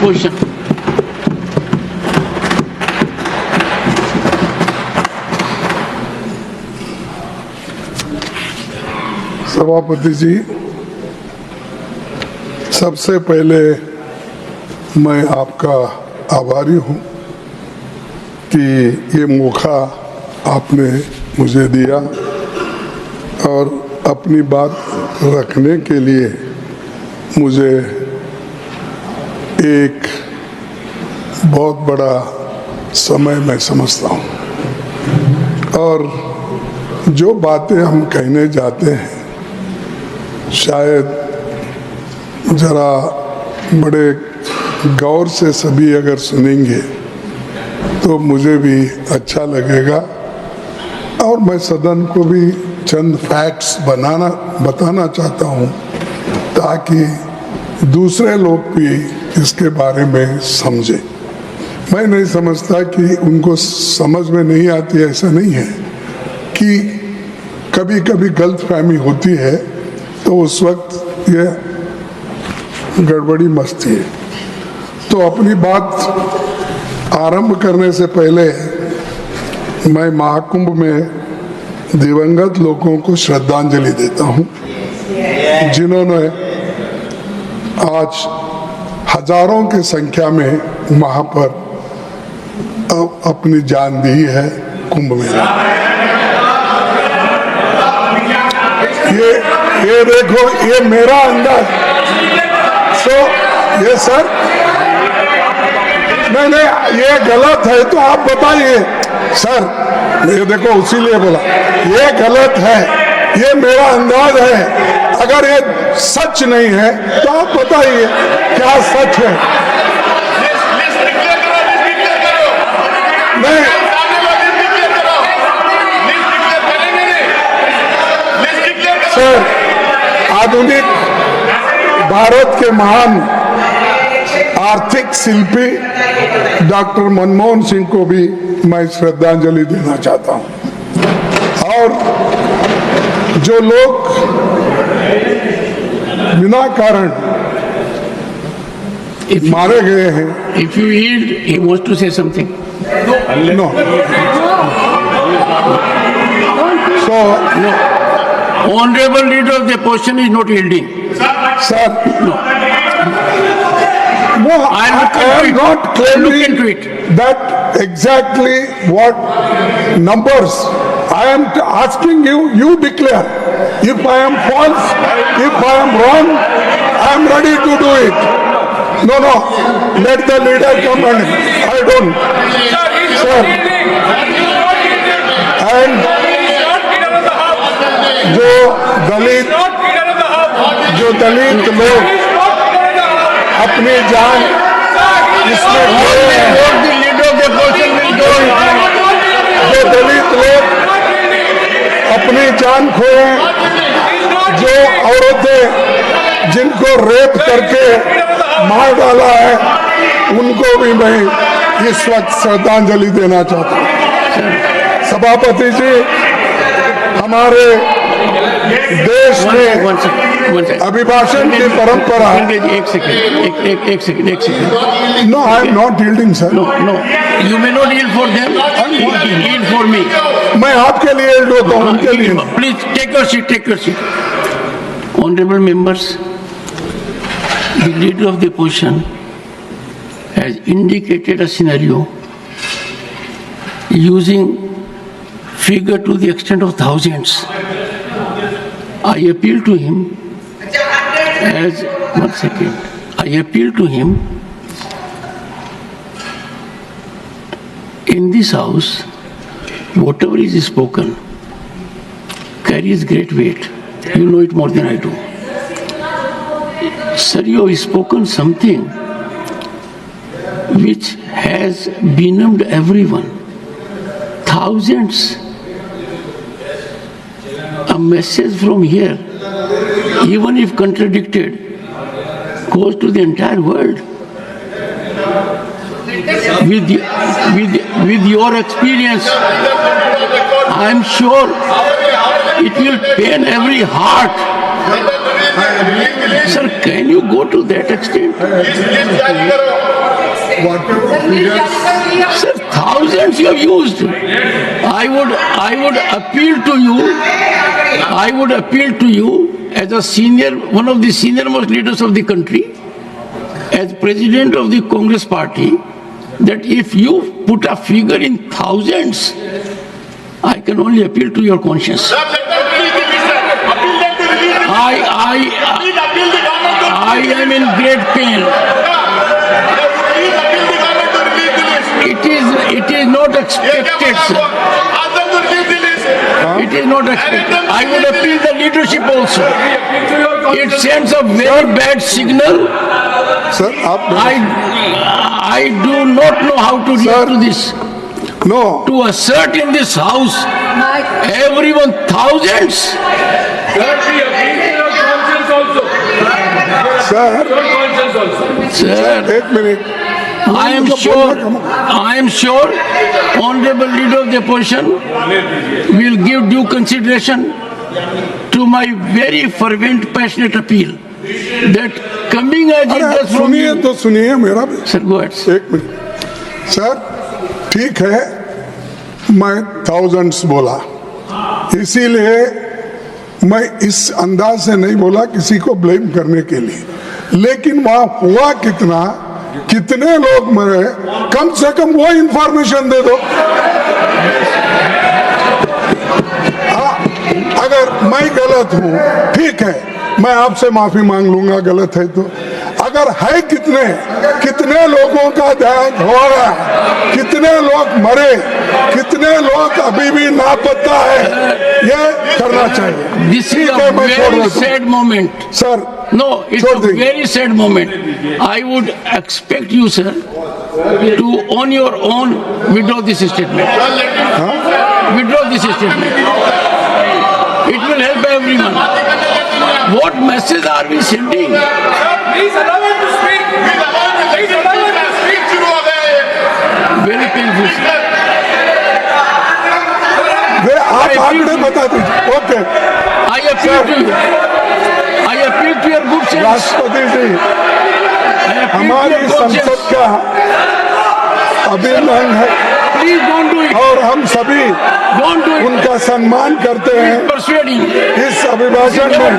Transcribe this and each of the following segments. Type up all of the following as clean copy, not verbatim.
Position. सभापति जी, सबसे पहले मैं आपका आभारी हूं कि ये मौका आपने मुझे दिया और अपनी बात रखने के लिए मुझे एक बहुत बड़ा समय मैं समझता हूं। और जो बातें हम कहने जाते हैं शायद जरा बड़े गौर से सभी अगर सुनेंगे तो मुझे भी अच्छा लगेगा और मैं सदन को भी चंद फैक्ट्स बताना चाहता हूं ताकि दूसरे लोग भी इसके बारे में समझें। मैं नहीं समझता कि उनको समझ में नहीं आती, ऐसा नहीं है कि कभी कभी गलतफहमी होती है तो उस वक्त ये गड़बड़ी मचती है। तो अपनी बात आरंभ करने से पहले मैं महाकुंभ में दिवंगत लोगों को श्रद्धांजलि देता हूं जिन्होंने आज हजारों की संख्या में वहां पर अपनी जान दी है कुंभ मेला। ये देखो, ये मेरा अंदाज। ये सर नहीं, ये गलत है तो आप बताइए सर। ये देखो, उसीलिए बोला ये गलत है, ये मेरा अंदाज है। अगर ये सच नहीं है तो आप बताइए क्या सच है। नहीं, सर, आधुनिक भारत के महान आर्थिक शिल्पी डॉक्टर मनमोहन सिंह को भी मैं श्रद्धांजलि देना चाहता हूं। और जो लोग बिना कारण मारे गए हैं। If you yield, he wants to say something. No. So, No. Honorable leader of the opposition is not yielding. sir, no, I am not I'll look into claiming it. that exactly what numbers. I am asking you, you declare. If I am false, if I am wrong, I am ready to do it. No, let the leader come and I don't. Sir, and जो दलित लोग अपनी जान इसमें खोए हैं, जो दलित लोग अपनी जान खोए, जो औरतें जिनको रेप करके मार डाला है, उनको भी मैं इस वक्त श्रद्धांजलि देना चाहता हूँ। सभापति जी, हमारे देश में अभिभाषण की परंपरा। एक second. No, I am not yielding sir. No, you may not yield for them. Yield for me. मैं आपके लिए यील्ड होता हूँ, उनके लिए नहीं। Please take your seat. Honorable members, the leader of the opposition has indicated a scenario using figure to the extent of thousands. I appeal to him in this house, whatever is spoken carries great weight. You know it more than I do. Sir, you have spoken something which has benumbed everyone. Thousands. A message from here, even if contradicted, goes to the entire world. With your experience, I am sure it will pain every heart Sir, can you go to that extent? Sir, thousands you have used. I would appeal to you. I would appeal to you as a senior, one of the senior most leaders of the country, as president of the Congress party, that if you put a figure in thousands, I can only appeal to your conscience. I am in great pain. It is not expected, sir. It is not expected. I would appeal the leadership also. It sends a very bad signal. Sir आप I do not know how to react to this. No To assert in this house, everyone thousands. Sir Sir, एक minute I am sure, honorable leader of the opposition will give due consideration to my very fervent, passionate appeal that coming as it अरे does from सुनिए you. तो सुनिए मेरा भी Sir, go ahead. एक minute sir ठीक है मैं थाउजेंड्स बोला इसीलिए मैं इस अंदाज से नहीं बोला किसी को ब्लेम करने के लिए लेकिन वहां हुआ कितना कितने लोग मरे कम से कम वो इंफॉर्मेशन दे दो अगर मैं गलत हूं ठीक है मैं आपसे माफी मांग लूंगा गलत है तो अगर है कितने लोगों का ध्यान होगा कितने लोग मरे कितने लोग अभी भी लापता है ये करना चाहिए This is ठीक a है मैं छोड़ very देता हूं sad moment. Sir No, it's छोड़ a देंगे। very sad moment. I would expect you, sir, to on your own withdraw this statement. Withdraw this statement. It will help everyone. What message are we sending? Please allow him to speak. Please allow him to speak. Very painful, sir. वे आप आंकड़े बता दीजिए okay I appeal to you. I appeal to your good sense. राष्ट्रपति जी I appeal to हमारी your good संसद sense. का अभिनंदन है Please don't do it. और हम सभी Don't do it. उनका सम्मान करते हैं Persuading. इस अभिभाषण में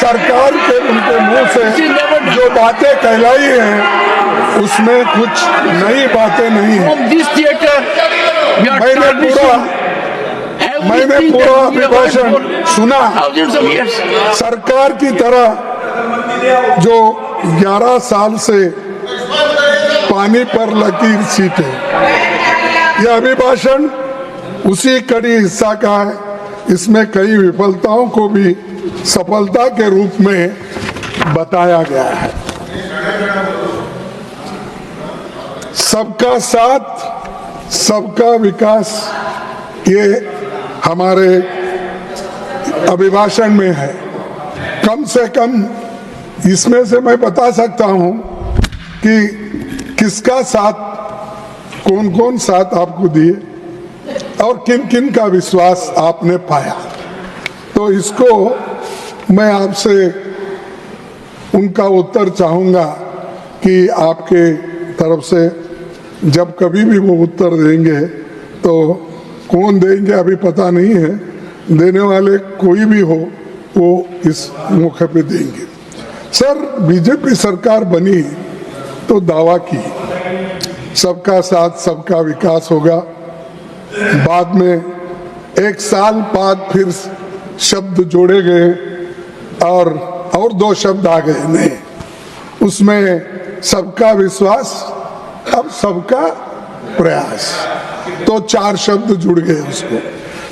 सरकार के उनके मुंह से जो बातें कहलाई हैं उसमें कुछ नई बातें नहीं है From this theater, we are मैंने पूरा अभिभाषण सुना thousands of years. सरकार की तरह जो 11 साल से पानी पर लकीर सीटे यह अभिभाषण उसी कड़ी हिस्सा का है इसमें कई विफलताओं को भी सफलता के रूप में बताया गया है सबका साथ सबका विकास ये हमारे अभिभाषण में है कम से कम इसमें से मैं बता सकता हूं कि किसका साथ कौन कौन साथ आपको दिए और किन किन का विश्वास आपने पाया तो इसको मैं आपसे उनका उत्तर चाहूंगा कि आपके तरफ से जब कभी भी वो उत्तर देंगे तो कौन देंगे अभी पता नहीं है देने वाले कोई भी हो वो इस मौके पे देंगे सर बीजेपी सरकार बनी तो दावा की सबका साथ सबका विकास होगा बाद में एक साल बाद फिर शब्द जोड़े गए और 2 शब्द आ गए नहीं उसमें सबका विश्वास अब सबका प्रयास तो 4 शब्द जुड़ गए उसको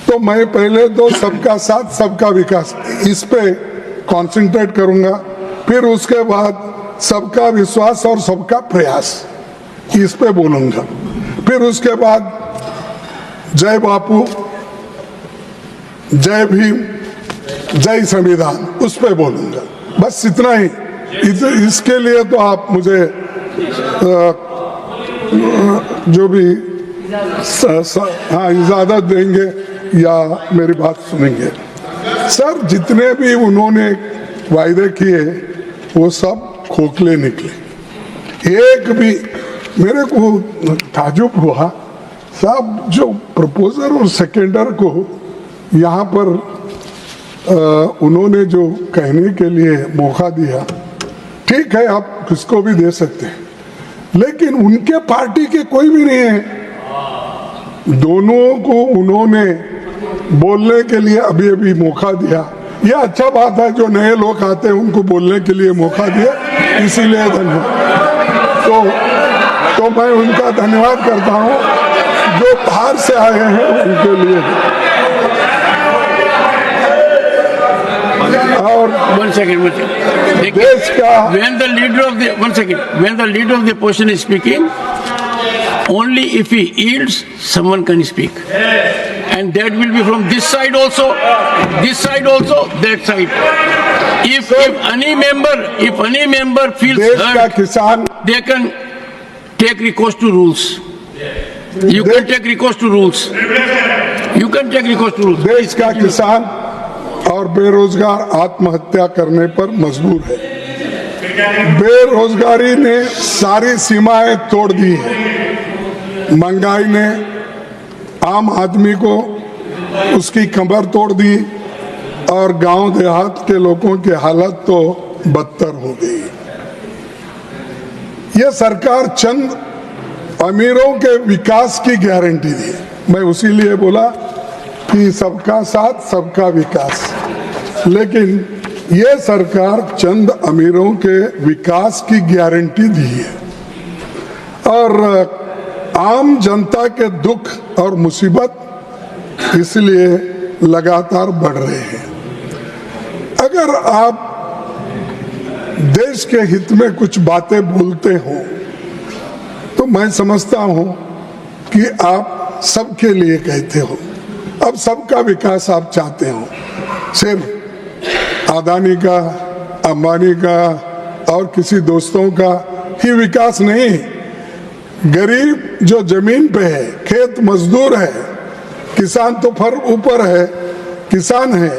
तो मैं पहले तो सबका साथ सबका विकास इस पे कंसंट्रेट करूंगा फिर उसके बाद सबका विश्वास और सबका प्रयास इस पे बोलूंगा फिर उसके बाद जय बापू जय भीम जय संविधान उस पे बोलूंगा बस इतना ही इसके लिए तो आप मुझे जो भी हाँ इजाजत देंगे या मेरी बात सुनेंगे सर जितने भी उन्होंने वायदे किए वो सब खोखले निकले। एक भी मेरे को ताजुब हुआ साहब, जो प्रपोजर और सेकेंडर को यहाँ पर उन्होंने जो कहने के लिए मौका दिया, ठीक है आप किसको भी दे सकते हैं, लेकिन उनके पार्टी के कोई भी नहीं है। दोनों को उन्होंने बोलने के लिए अभी अभी मौका दिया। यह अच्छा बात है, जो नए लोग आते हैं उनको बोलने के लिए मौका दिया, इसीलिए धन्यवाद। तो मैं उनका धन्यवाद करता हूँ, जो बाहर से आए हैं उनके लिए। और one second. देश का When the leader of the when the leader of the opposition is speaking, only if he yields, someone can speak, and that will be from this side also, that side. If any member feels देश का hurt, किसान, they can take recourse to rules. You can take recourse to rules. देश का किसान और बेरोजगार आत्महत्या करने पर मजबूर है। बेरोजगारी ने सारी सीमाएं तोड़ दी है। महंगाई ने आम आदमी को उसकी कमर तोड़ दी और गांव देहात के लोगों की हालत तो बदतर हो गई। यह सरकार चंद अमीरों के विकास की गारंटी दी। मैं उसी लिए बोला कि सबका साथ सबका विकास, लेकिन ये सरकार चंद अमीरों के विकास की गारंटी दी है और आम जनता के दुख और मुसीबत इसलिए लगातार बढ़ रहे हैं। अगर आप देश के हित में कुछ बातें बोलते हो तो मैं समझता हूं कि आप सबके लिए कहते हो। अब सबका विकास आप चाहते हो, सिर्फ अदानी का, अंबानी का और किसी दोस्तों का ही विकास नहीं। गरीब जो जमीन पे है, खेत मजदूर है, किसान तो फर ऊपर है, किसान है,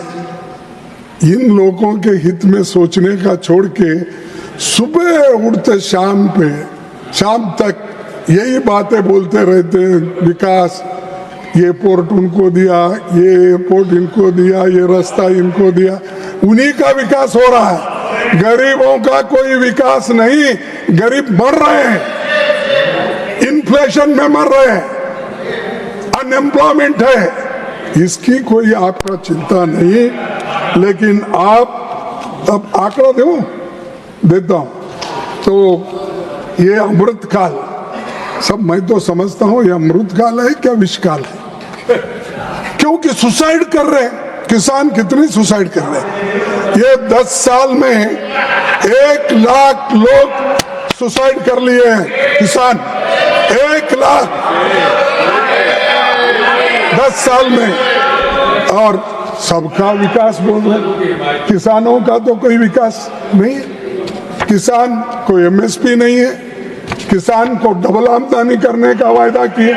इन लोगों के हित में सोचने का छोड़ के सुबह उठते शाम तक यही बातें बोलते रहते हैं। विकास, ये पोर्ट उनको दिया, ये पोर्ट इनको दिया, ये रास्ता इनको दिया, उन्हीं का विकास हो रहा है। गरीबों का कोई विकास नहीं। गरीब मर रहे हैं, इन्फ्लेशन में मर रहे हैं, अनएम्प्लॉयमेंट है, इसकी कोई आपका चिंता नहीं। लेकिन आप अब आंकड़ा देता हूं तो ये अमृत काल, सब मैं तो समझता हूं ये अमृत काल है क्या विष काल है, क्योंकि सुसाइड कर रहे हैं किसान। कितने सुसाइड कर रहे हैं? ये 10 साल में 1 लाख लोग सुसाइड कर लिए हैं किसान। 1 लाख 10 साल में। और सबका विकास बोल रहे, किसानों का तो कोई विकास नहीं है। किसान को एमएसपी नहीं है, किसान को डबल आमदनी करने का वायदा किए,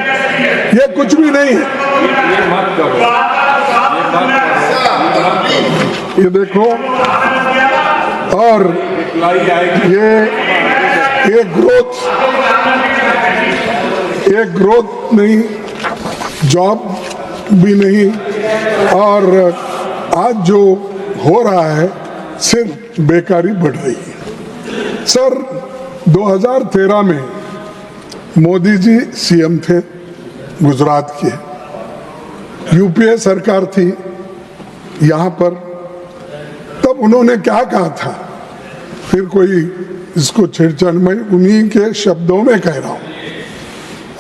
ये कुछ भी नहीं है। ये देखो, और ये ग्रोथ नहीं, जॉब भी नहीं, और आज जो हो रहा है सिर्फ बेकारी बढ़ रही है। सर 2013 में मोदी जी सीएम थे गुजरात के, यूपीए सरकार थी यहाँ पर, तब उन्होंने क्या कहा था, फिर कोई इसको छेड़छाड़, मैं उन्हीं के शब्दों में कह रहा हूं।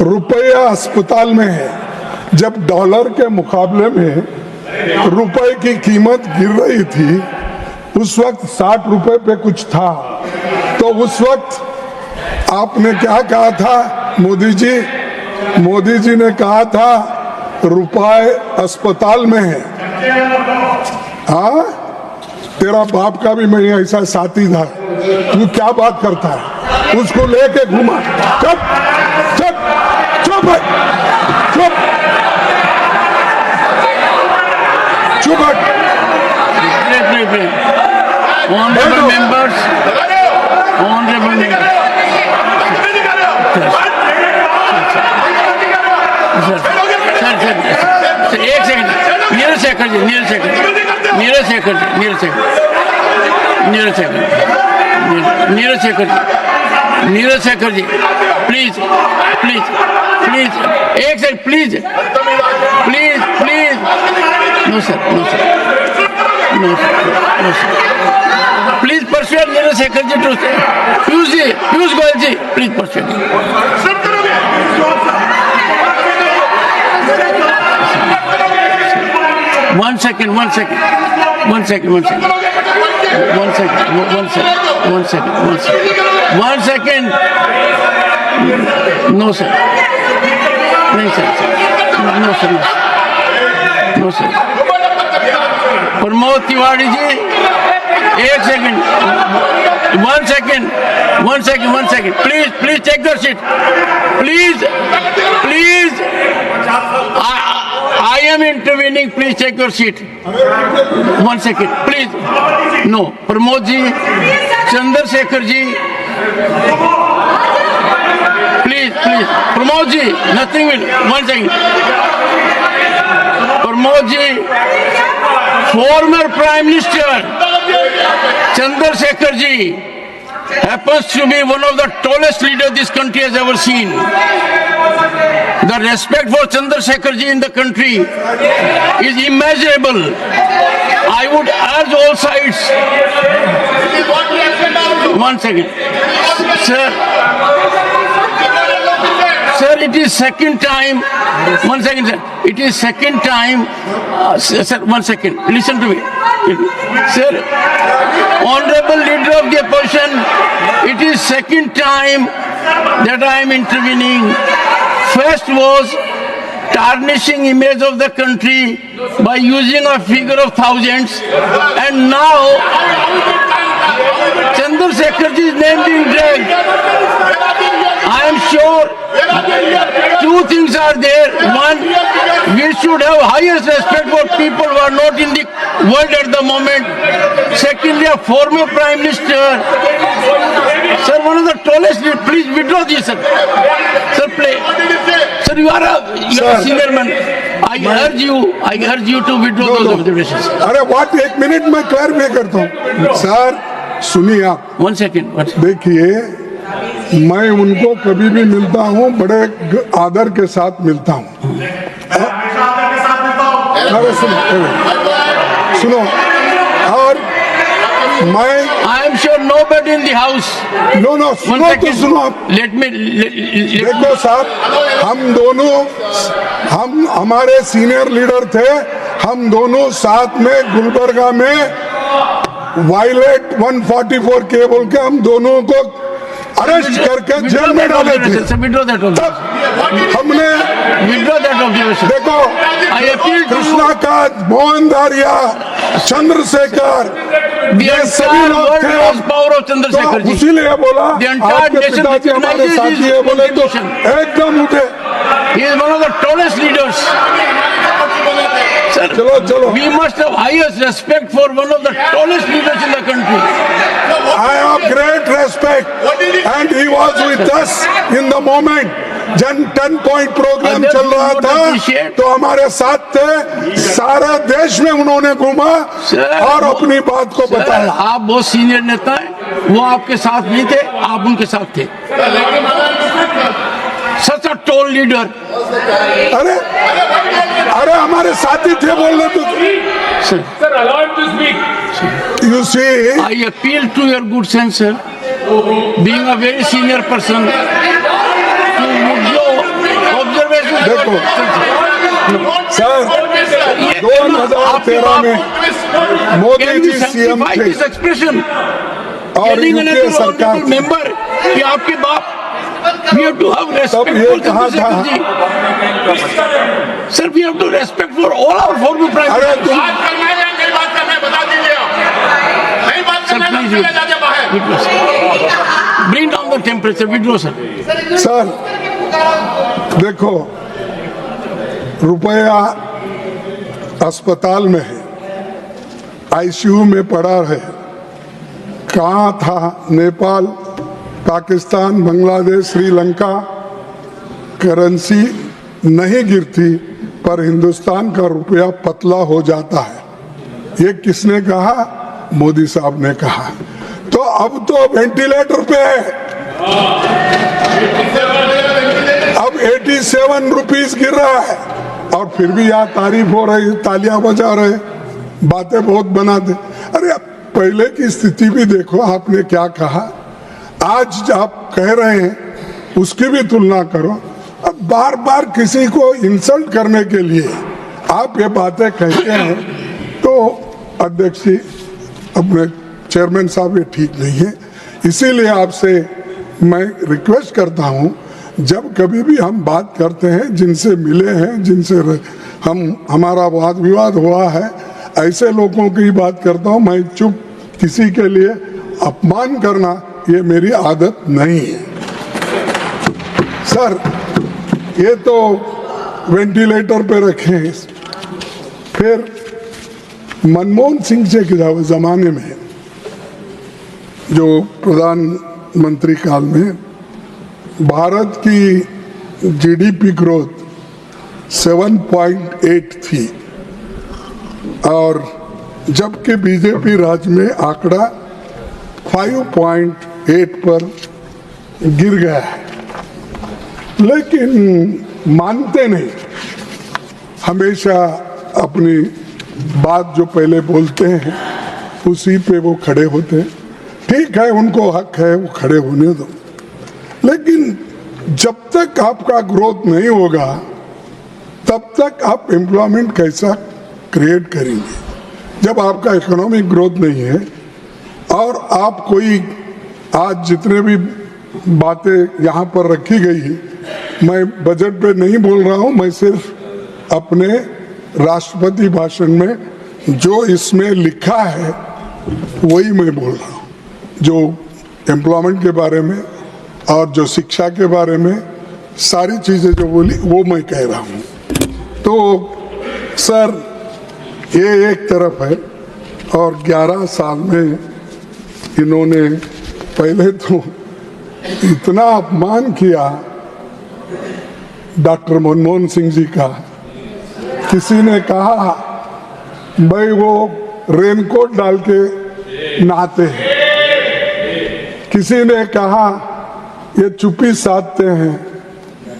रुपया अस्पताल में है, जब डॉलर के मुकाबले में रुपए की कीमत गिर रही थी, उस वक्त 60 रुपए पे कुछ था, तो उस वक्त आपने क्या कहा था? मोदी जी ने कहा था रुपए अस्पताल में है। हाँ, तेरा बाप का भी मैं ऐसा साथी था, तू क्या बात करता है? उसको लेके घूमा। चुप चुप चुप चुप चुप। एक second, Neeraj Shekhar ji, Neeraj Shekhar ji, Neeraj Shekhar ji, Neeraj Shekhar, Neeraj Shekhar, Neeraj Shekhar ji, Neeraj Shekhar ji, please please please, एक second please please please, no sir, no sir, no sir, no sir, please persuade Neeraj Shekhar ji to stay, Piyush Goyal ji, please persuade. One second. No, sir. No, sir. Pramod Tiwari ji, एक second, one second. Please take the seat. Please. I am intervening. Please take your seat. 1 second, please. No, Pramod ji, Chandrasekhar ji. Please. Pramod ji, nothing will. 1 second. Pramod ji, former Prime Minister Chandrasekhar ji happens to be one of the tallest leaders this country has ever seen. The respect for Chandrasekhar ji in the country is immeasurable. I would urge all sides. 1 second. Sir, it is second time. 1 second, sir. It is second time. Sir, 1 second. Listen to me. Sir, Honorable Leader of the Opposition, it is second time that I am intervening. First was tarnishing image of the country by using a figure of thousands, and now Chandrasekharji's name being dragged. I am sure two things are there. One, we should have highest respect for people who are not in the world at the moment. Secondly, a former Prime Minister, sir, one of the tallest, please withdraw this, sir. Sir, play. Sir, you are a senior man. I urge you to withdraw those observations. अरे what, 1 minute में clarify करता हूँ. Sir सुनिए आप. 1 second. देखिए, मैं उनको कभी भी मिलता हूँ, बड़े आदर के साथ मिलता हूँ. अरे सुनो, और मैं I am sure nobody in the house. No सुनो तो सुनो आप. Let me. देखो साहब, हम हमारे सीनियर लीडर थे, हम दोनों साथ में गुलबर्गा में वायलेट 144 के बोल के हम दोनों को अरेस्ट करके जेल में डाले थे. हमने देखो, कृष्णा का, मोहन दारिया, चंद्रशेखर, ये सभी लोग थे. तो इसीलिए बोला आपके पिताजी हमारे साथी है, बोले तो एकदम उठे. He is one of the tallest leaders. Sir, चलो. We must have highest respect for one of the tallest leaders in the country. I have great respect, and he was with us in the moment. जब 10 point programme चल रहा था तो हमारे साथ थे. सारा देश में उन्होंने घूमा और अपनी बात को बताया. आप बहुत सीनियर नेता हैं, वो आपके साथ नहीं थे, आप उनके साथ थे. Such a tall leader. अरे हमारे साथी थे बोलने तो. Sir, allow him to speak. You see, I appeal to your good sense, sir. Being a very senior person, देखो सर, 2013 में मोदी जी सीएम थे और यूपीए सरकार मेंबर कि आपके बाप. We have to have respect तब ये for कहा था. Sir, we have to respect for all our former prime अरे ministers. तुम बात करना है या नहीं बात करना है, बता दीजिए आप. नहीं बात Sir, करना है, please चले जाइए बाहर. withdraw, sir. Bring down the temperature. Withdraw, sir. Sir देखो, रुपया अस्पताल में है, आईसीयू में पड़ा है. कहाँ था? नेपाल, पाकिस्तान, बांग्लादेश, श्रीलंका. करेंसी नहीं गिरती पर हिंदुस्तान का रुपया पतला हो जाता है। ये किसने कहा? मोदी साहब ने कहा। तो अब तो वेंटिलेटर पे है, अब 87 रुपीस गिर रहा है और फिर भी यहाँ तारीफ हो रही, तालियां बजा रहे, बातें बहुत बनाते। अरे पहले की स्थिति भी देखो, आपने क्या कहा, आज आप कह रहे हैं उसकी भी तुलना करो। अब बार बार किसी को इंसल्ट करने के लिए आप ये बातें कहते हैं तो अध्यक्ष जी, अपने चेयरमैन साहब, ये ठीक नहीं है। इसीलिए आपसे मैं रिक्वेस्ट करता हूं, जब कभी भी हम बात करते हैं, जिनसे मिले हैं, जिनसे हमारा वाद विवाद हुआ है, ऐसे लोगों की बात करता हूं। मैं चुप, किसी के लिए अपमान करना ये मेरी आदत नहीं है। सर, ये तो वेंटिलेटर पे रखे हैं। फिर मनमोहन सिंह जी के जमाने में, जो प्रधानमंत्री काल में भारत की जीडीपी ग्रोथ 7.8 थी और जबकि बीजेपी राज में आंकड़ा 5.8 पर गिर गया है। लेकिन मानते नहीं, हमेशा अपनी बात जो पहले बोलते हैं उसी पे वो खड़े होते हैं। ठीक है, उनको हक है, वो खड़े होने दो। लेकिन जब तक आपका ग्रोथ नहीं होगा तब तक आप एम्प्लॉयमेंट कैसा क्रिएट करेंगे? जब आपका इकोनॉमिक ग्रोथ नहीं है और आप कोई, आज जितने भी बातें यहाँ पर रखी गई है, मैं बजट पे नहीं बोल रहा हूँ, मैं सिर्फ अपने राष्ट्रपति भाषण में जो इसमें लिखा है वही मैं बोल रहा हूँ। जो एम्प्लॉयमेंट के बारे में और जो शिक्षा के बारे में सारी चीज़ें जो बोली वो मैं कह रहा हूँ। तो सर, ये एक तरफ है और 11 साल में इन्होंने पहले तो इतना अपमान किया डॉक्टर मनमोहन सिंह जी का। किसी ने कहा भाई वो रेनकोट डाल के नहाते हैं, किसी ने कहा ये चुप्पी साधते हैं,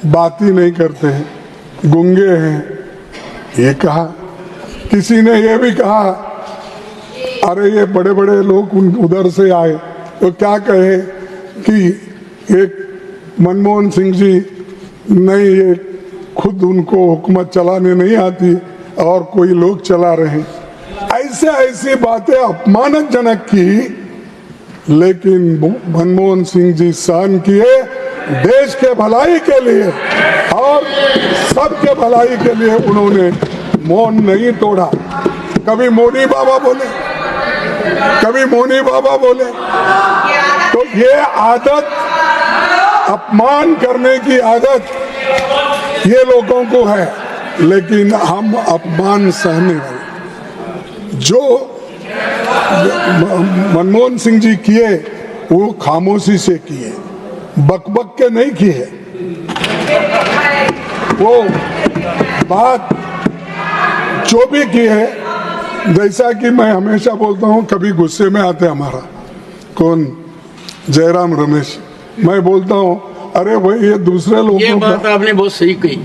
बात ही नहीं करते हैं, गूंगे हैं, ये कहा। किसी ने ये भी कहा अरे ये बड़े बड़े लोग उधर से आए तो क्या कहे कि एक मनमोहन सिंह जी नहीं, ये खुद उनको हुकूमत चलाने नहीं आती और कोई लोग चला रहे हैं। ऐसे ऐसी बातें अपमानजनक की, लेकिन मनमोहन सिंह जी सहन किए देश के भलाई के लिए और सबके भलाई के लिए। उन्होंने मौन नहीं तोड़ा। कभी मोदी बाबा बोले, कभी मोनी बाबा बोले। तो ये आदत, अपमान करने की आदत ये लोगों को है, लेकिन हम अपमान सहने वाले। जो मनमोहन सिंह जी किए वो खामोशी से किए, बकबक के नहीं किए। वो बात जो भी की है, जैसा कि मैं हमेशा बोलता हूँ, कभी गुस्से में आते हमारा कौन, जयराम रमेश, मैं बोलता हूँ अरे भाई ये दूसरे लोगों ये बात आपने बहुत सही कही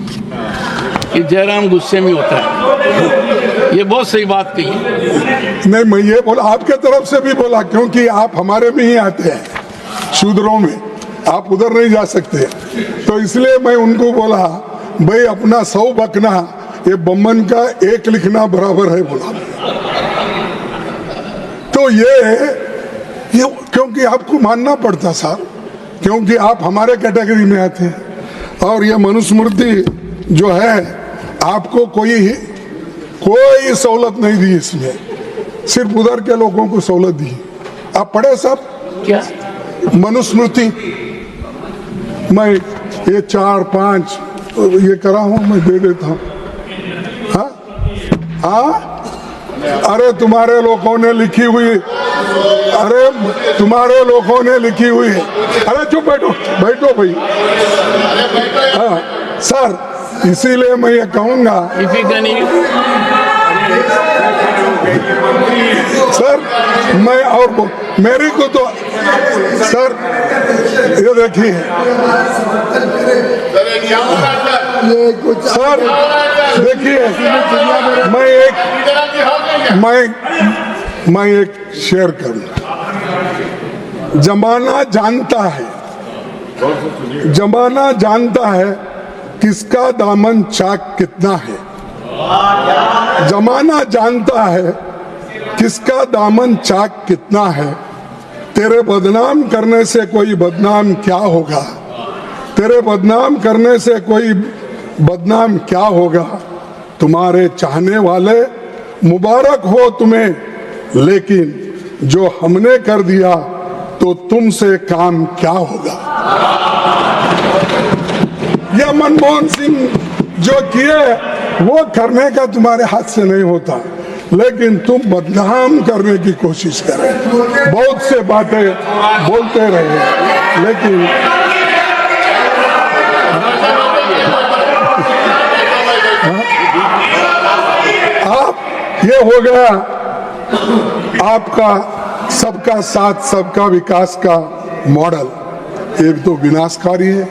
कि जयराम गुस्से में होता है। ये बहुत सही बात कही। नहीं, मैं ये बोला, आपके तरफ से भी बोला, क्योंकि आप हमारे में ही आते हैं, शूद्रों में, आप उधर नहीं जा सकते। तो इसलिए मैं उनको बोला भाई अपना 100 बकना, ये बम्मन का 1 लिखना बराबर है बोला। तो ये क्योंकि आपको मानना पड़ता साहब, क्योंकि आप हमारे कैटेगरी में आते हैं। और ये मनुस्मृति जो है, आपको कोई सहूलत नहीं दी इसमें, सिर्फ उधर के लोगों को सहूलत दी। आप पढ़े सब क्या मनुस्मृति? मैं ये 4-5 ये करा हूं, मैं दे देता हूं। हाँ, अरे तुम्हारे लोगों ने लिखी हुई, अरे तुम्हारे लोगों ने लिखी हुई है। अरे चुप बैठो, बैठो भाई। हाँ सर, इसीलिए मैं ये कहूंगा If you can, सर, मैं और मेरे को तो सर ये देखिए सर, देखिए मैं एक शेयर करूं। जमाना जानता है किसका दामन चाक कितना है। जमाना जानता है किसका दामन चाक कितना है। तेरे बदनाम करने से कोई बदनाम क्या होगा, तेरे बदनाम करने से कोई बदनाम क्या होगा। तुम्हारे चाहने वाले मुबारक हो तुम्हें, लेकिन जो हमने कर दिया तो तुमसे काम क्या होगा। यह मनमोहन सिंह जो किए वो करने का तुम्हारे हाथ से नहीं होता, लेकिन तुम बदनाम करने की कोशिश करें। बहुत से बातें बोलते रहे, लेकिन आप ये हो गया आपका सबका साथ सबका विकास का मॉडल। एक तो विनाशकारी है,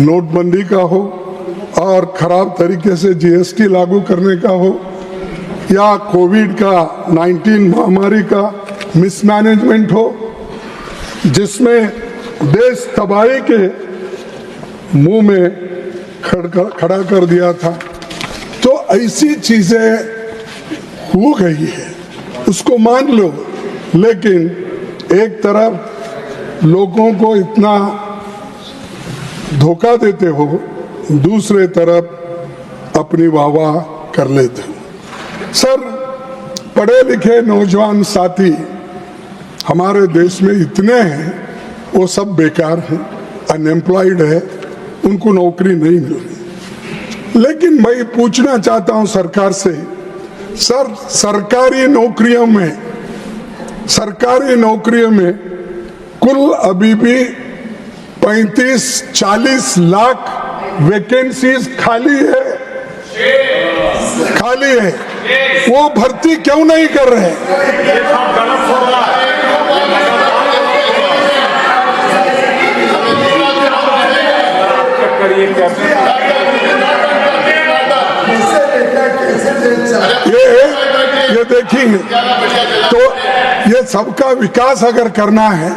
नोटबंदी का हो और खराब तरीके से जीएसटी लागू करने का हो, या कोविड का 19 महामारी का मिसमैनेजमेंट हो, जिसमें देश तबाही के मुंह में खड़ा कर दिया था। तो ऐसी चीजें हो गई है, उसको मान लो, लेकिन एक तरफ लोगों को इतना धोखा देते हो, दूसरे तरफ अपनी वाहवाह कर लेते हो। सर, पढ़े लिखे नौजवान साथी हमारे देश में इतने हैं, वो सब बेकार हैं, अनएम्प्लॉयड है, उनको नौकरी नहीं मिल रही। लेकिन मैं पूछना चाहता हूं सरकार से, सर, सरकारी नौकरियों में कुल अभी भी 35-40 लाख वैकेंसीज खाली है। वो भर्ती क्यों नहीं कर रहे? ये देखिए, तो ये सबका विकास अगर करना है,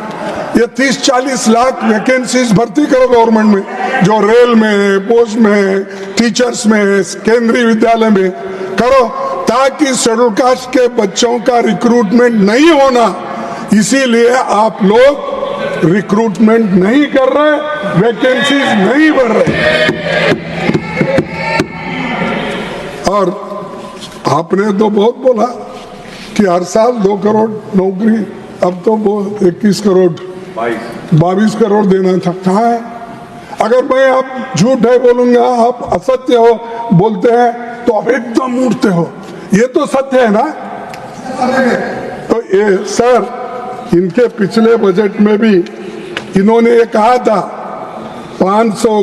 ये 30-40 लाख वैकेंसीज भर्ती करो गवर्नमेंट में, जो रेल में है, पोस्ट में है, टीचर्स में है, केंद्रीय विद्यालय में करो, ताकि शेड्यूल कास्ट के बच्चों का रिक्रूटमेंट नहीं होना। इसीलिए आप लोग रिक्रूटमेंट नहीं कर रहे, वैकेंसीज नहीं बढ़ रहे। और आपने तो बहुत बोला कि हर साल 2 करोड़ नौकरी, अब तो वो 22 करोड़ देना था। कहाँ है? अगर मैं आप झूठ है बोलूंगा, आप असत्य हो बोलते हैं, तो आप एकदम उठते हो। ये तो सत्य है ना। तो ये सर, इनके पिछले बजट में भी इन्होंने ये कहा था 500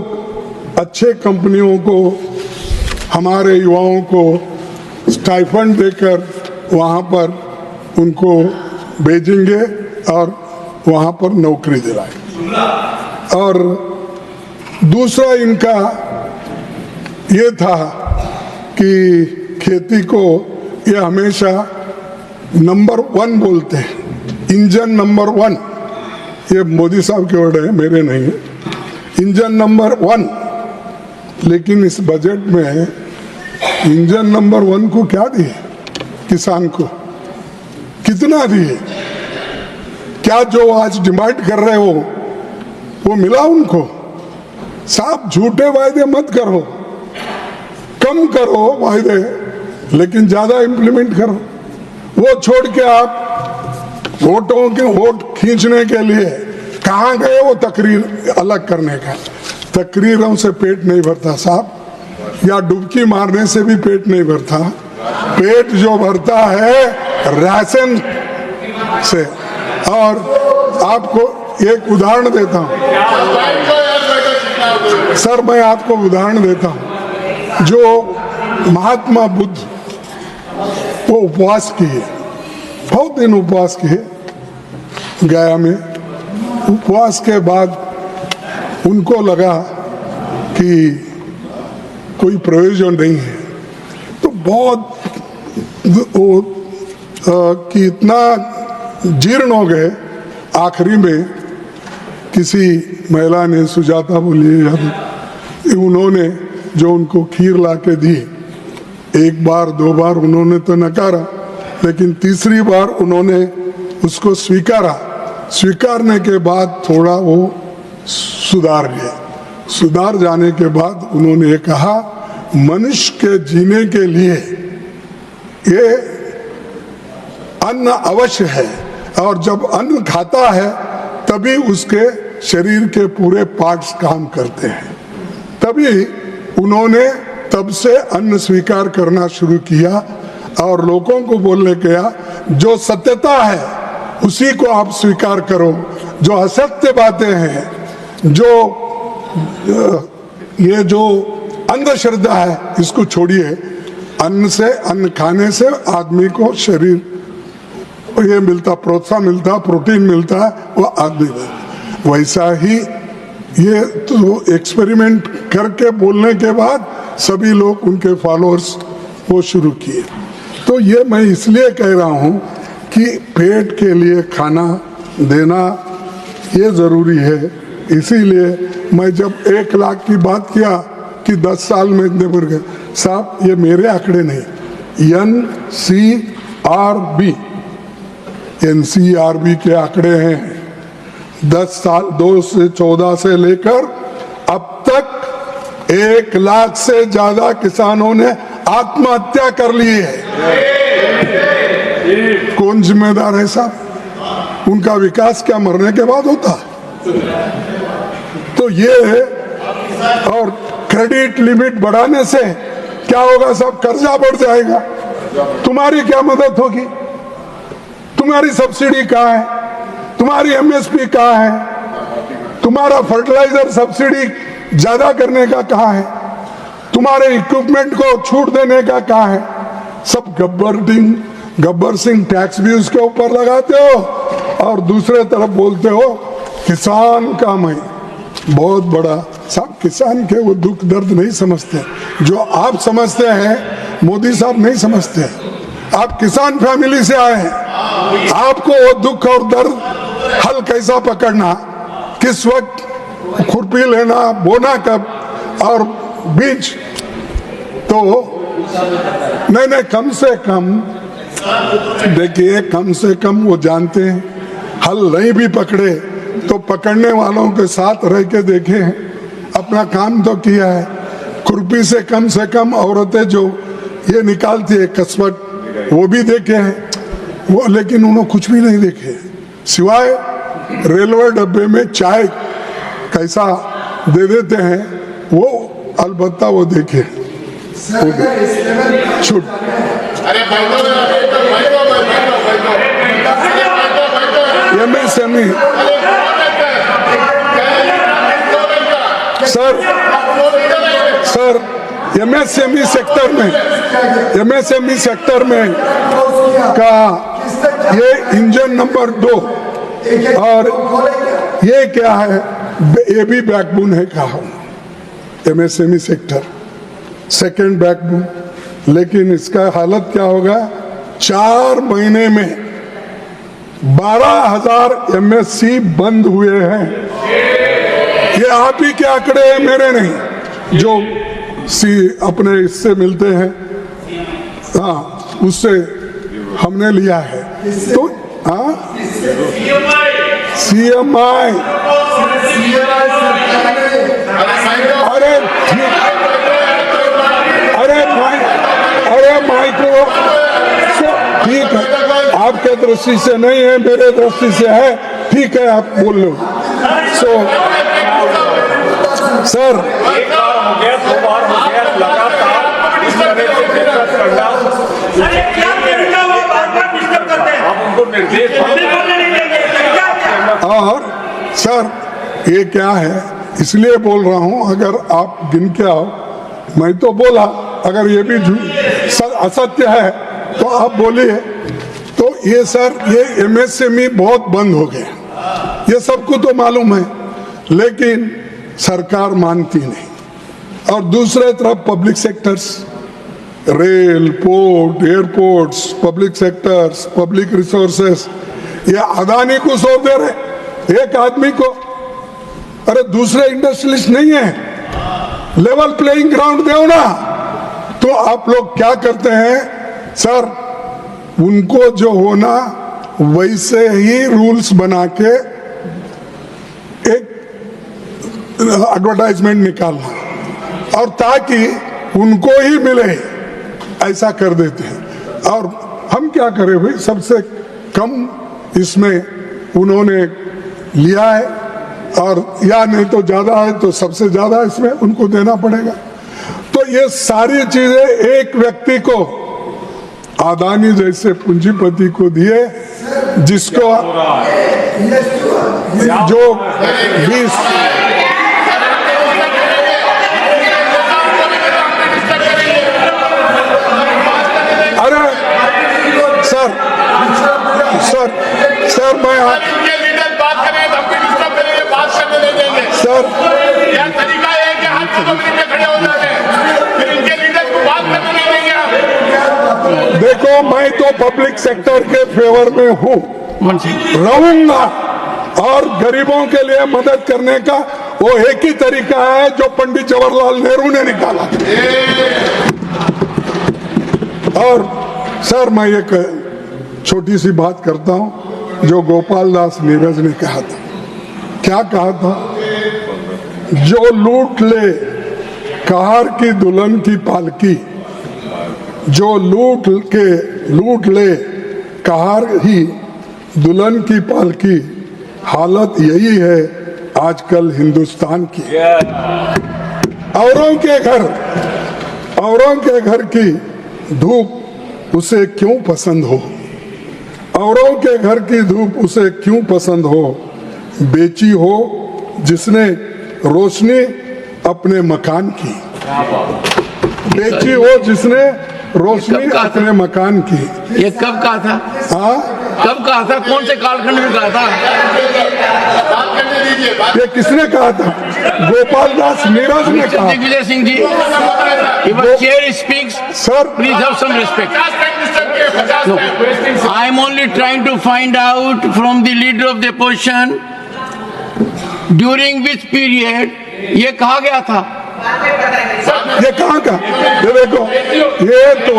अच्छे कंपनियों को, हमारे युवाओं को स्टाइफंड देकर वहां पर उनको भेजेंगे और वहां पर नौकरी दिलाएंगे। और दूसरा इनका ये था कि खेती को ये हमेशा नंबर 1 बोलते हैं, इंजन नंबर 1। ये मोदी साहब के वर्ड है, मेरे नहीं है। इंजन नंबर 1, लेकिन इस बजट में इंजन नंबर 1 को क्या दिए? किसान को कितना दिए? क्या जो आज डिमांड कर रहे हो वो मिला उनको? साहब, झूठे वायदे मत करो, कम करो वायदे, लेकिन ज्यादा इंप्लीमेंट करो। वो छोड़ के आप वोटों के वोट खींचने के लिए कहां गए? वो तकरीर अलग करने का। तकरीरों से पेट नहीं भरता साहब, या डुबकी मारने से भी पेट नहीं भरता। पेट जो भरता है राशन से। और आपको एक उदाहरण देता हूं सर, मैं आपको उदाहरण देता हूं। जो महात्मा बुद्ध वो उपवास किए, बहुत दिन उपवास किए गया में। उपवास के बाद उनको लगा कि कोई प्रयोजन नहीं है, तो बहुत कि इतना जीर्ण हो गए। आखिरी में किसी महिला ने, सुजाता बोली, उन्होंने जो उनको खीर ला के दी, एक बार दो बार उन्होंने तो नकारा, लेकिन तीसरी बार उन्होंने उसको स्वीकारा। स्वीकारने के बाद थोड़ा वो सुधार गए। सुधार जाने के बाद उन्होंने कहा मनुष्य के जीने के लिए ये अन्न अवश्य है, और जब अन्न खाता है तभी उसके शरीर के पूरे पार्ट्स काम करते हैं। तभी उन्होंने तब से अन्न स्वीकार करना शुरू किया और लोगों को बोलने किया जो सत्यता है उसी को आप स्वीकार करो, जो असत्य बातें हैं, जो ये जो अंधश्रद्धा है इसको छोड़िए। अन्न खाने से आदमी को शरीर ये मिलता, प्रोत्साहन मिलता, प्रोटीन मिलता है, वो आदमी में। वैसा ही ये तो एक्सपेरिमेंट करके बोलने के बाद सभी लोग उनके फॉलोअर्स वो शुरू किए। तो ये मैं इसलिए कह रहा हूँ कि पेट के लिए खाना देना ये ज़रूरी है। इसीलिए मैं जब 1 लाख की बात किया कि 10 साल में इतने बढ़ गए, साहब ये मेरे आंकड़े नहीं, NCRB के आंकड़े हैं। 10 साल 2014 से लेकर अब तक 1 लाख से ज्यादा किसानों ने आत्महत्या कर ली है। कौन जिम्मेदार है साहब? उनका विकास क्या मरने के बाद होता? तो ये है। और क्रेडिट लिमिट बढ़ाने से क्या होगा साहब? कर्जा बढ़ जाएगा। तुम्हारी क्या मदद होगी? तुम्हारी सब्सिडी कहाँ है? तुम्हारी MSP कहाँ है? तुम्हारा फर्टिलाइजर सब्सिडी ज्यादा करने का कहाँ है? तुम्हारे इक्विपमेंट को छूट देने का कहाँ है? सब गब्बर सिंह टैक्स भी उसके ऊपर लगाते हो और दूसरे तरफ बोलते हो किसान का मैं बहुत बड़ा। साहब किसान के वो दुख दर्द नहीं समझते, जो आप समझते हैं मोदी साहब नहीं समझते। आप किसान फैमिली से आए हैं, आपको वो दुख और दर्द हल कैसा पकड़ना, किस वक्त खुरपी लेना, बोना कब और बीज, तो नहीं कम से कम देखिए, कम से कम वो जानते हैं। हल नहीं भी पकड़े तो पकड़ने वालों के साथ रह के देखे हैं, अपना काम तो किया है। खुरपी से कम औरतें जो ये निकालती है कसवट, वो भी देखे हैं वो, लेकिन उन्होंने कुछ भी नहीं देखे सिवाय रेलवे डब्बे में चाय कैसा दे देते हैं वो, अलबत्ता वो देखे। छूट MSME सर MSME सेक्टर में का ये इंजन नंबर 2 और ये क्या है, ये भी बैकबोन है कहा MSME सेक्टर, सेकंड बैकबोन। लेकिन इसका हालत क्या होगा? 4 महीने में 12,000 MSC बंद हुए हैं। ये आप ही के आंकड़े हैं, मेरे नहीं, जो अपने इससे मिलते हैं, हाँ उससे हमने लिया है। तो हाँ CMI अरे माइक्रो ठीक है, आपके दृष्टि से नहीं है, मेरे दृष्टि से है, ठीक है आप बोल लो। सर और सर ये क्या है, इसलिए बोल रहा हूं, अगर आप गिन के आओ मैं तो बोला अगर ये भी असत्य है तो आप बोलिए। तो ये सर ये एमएसएमई बहुत बंद हो गए, ये सबको तो मालूम है, लेकिन सरकार मानती नहीं। और दूसरे तरफ public sectors, rail, port, airports, public sectors, public resources, ये अदानी को सौंप दे रहे एक आदमी को। अरे दूसरे इंडस्ट्रियलिस्ट नहीं है, लेवल प्लेइंग ग्राउंड दो ना। तो आप लोग क्या करते हैं सर, उनको जो होना वैसे ही रूल्स बना के एक एडवर्टाइजमेंट निकालना और ताकि उनको ही मिले ऐसा कर देते हैं। और हम क्या करें भाई, सबसे कम इसमें उन्होंने लिया है, और या नहीं तो ज्यादा है तो सबसे ज्यादा इसमें उनको देना पड़ेगा। तो ये सारी चीजें एक व्यक्ति को, अदानी जैसे पूंजीपति को दिए, जिसको जो 20 अरे सर सर सर मैं इनके लीडर बात करें तो हमको डिस्टर्ब करेंगे, बात करने नहीं देंगे। सर यह तरीका है कि हाथ को पब्लिक में खड़े हो जाते हैं, फिर इनके लीडर को बात करने नहीं देंगे आप। देखो मैं तो पब्लिक सेक्टर के फेवर में हूँ, रहूंगा, और गरीबों के लिए मदद करने का वो एक ही तरीका है जो पंडित जवाहरलाल नेहरू ने निकाला। और सर मैं एक छोटी सी बात करता हूं, जो गोपाल दास नीरज ने कहा था। क्या कहा था? जो लूट ले कहार की दुल्हन की पालकी, जो लूट ले कहार ही दुल्हन की पालकी, हालत यही है आजकल हिंदुस्तान की। औरों के घर की धूप उसे क्यों पसंद हो, औरों के घर की धूप उसे क्यों पसंद हो, बेची हो जिसने रोशनी अपने मकान की, बेची हो जिसने रोशनी अपने मकान की। ये कब कहा था? हाँ, कब कहा था? कौन से कालखंड में कहा था? ये किसने कहा था? गोपाल दास नीरज ने कहा। Digvijay Singh ji, if a chair speaks, sir please have some respect. No, I am only trying to find out from the leader of the opposition during which period ये कहा गया था। ये कहाँ का? ये देखो, ये तो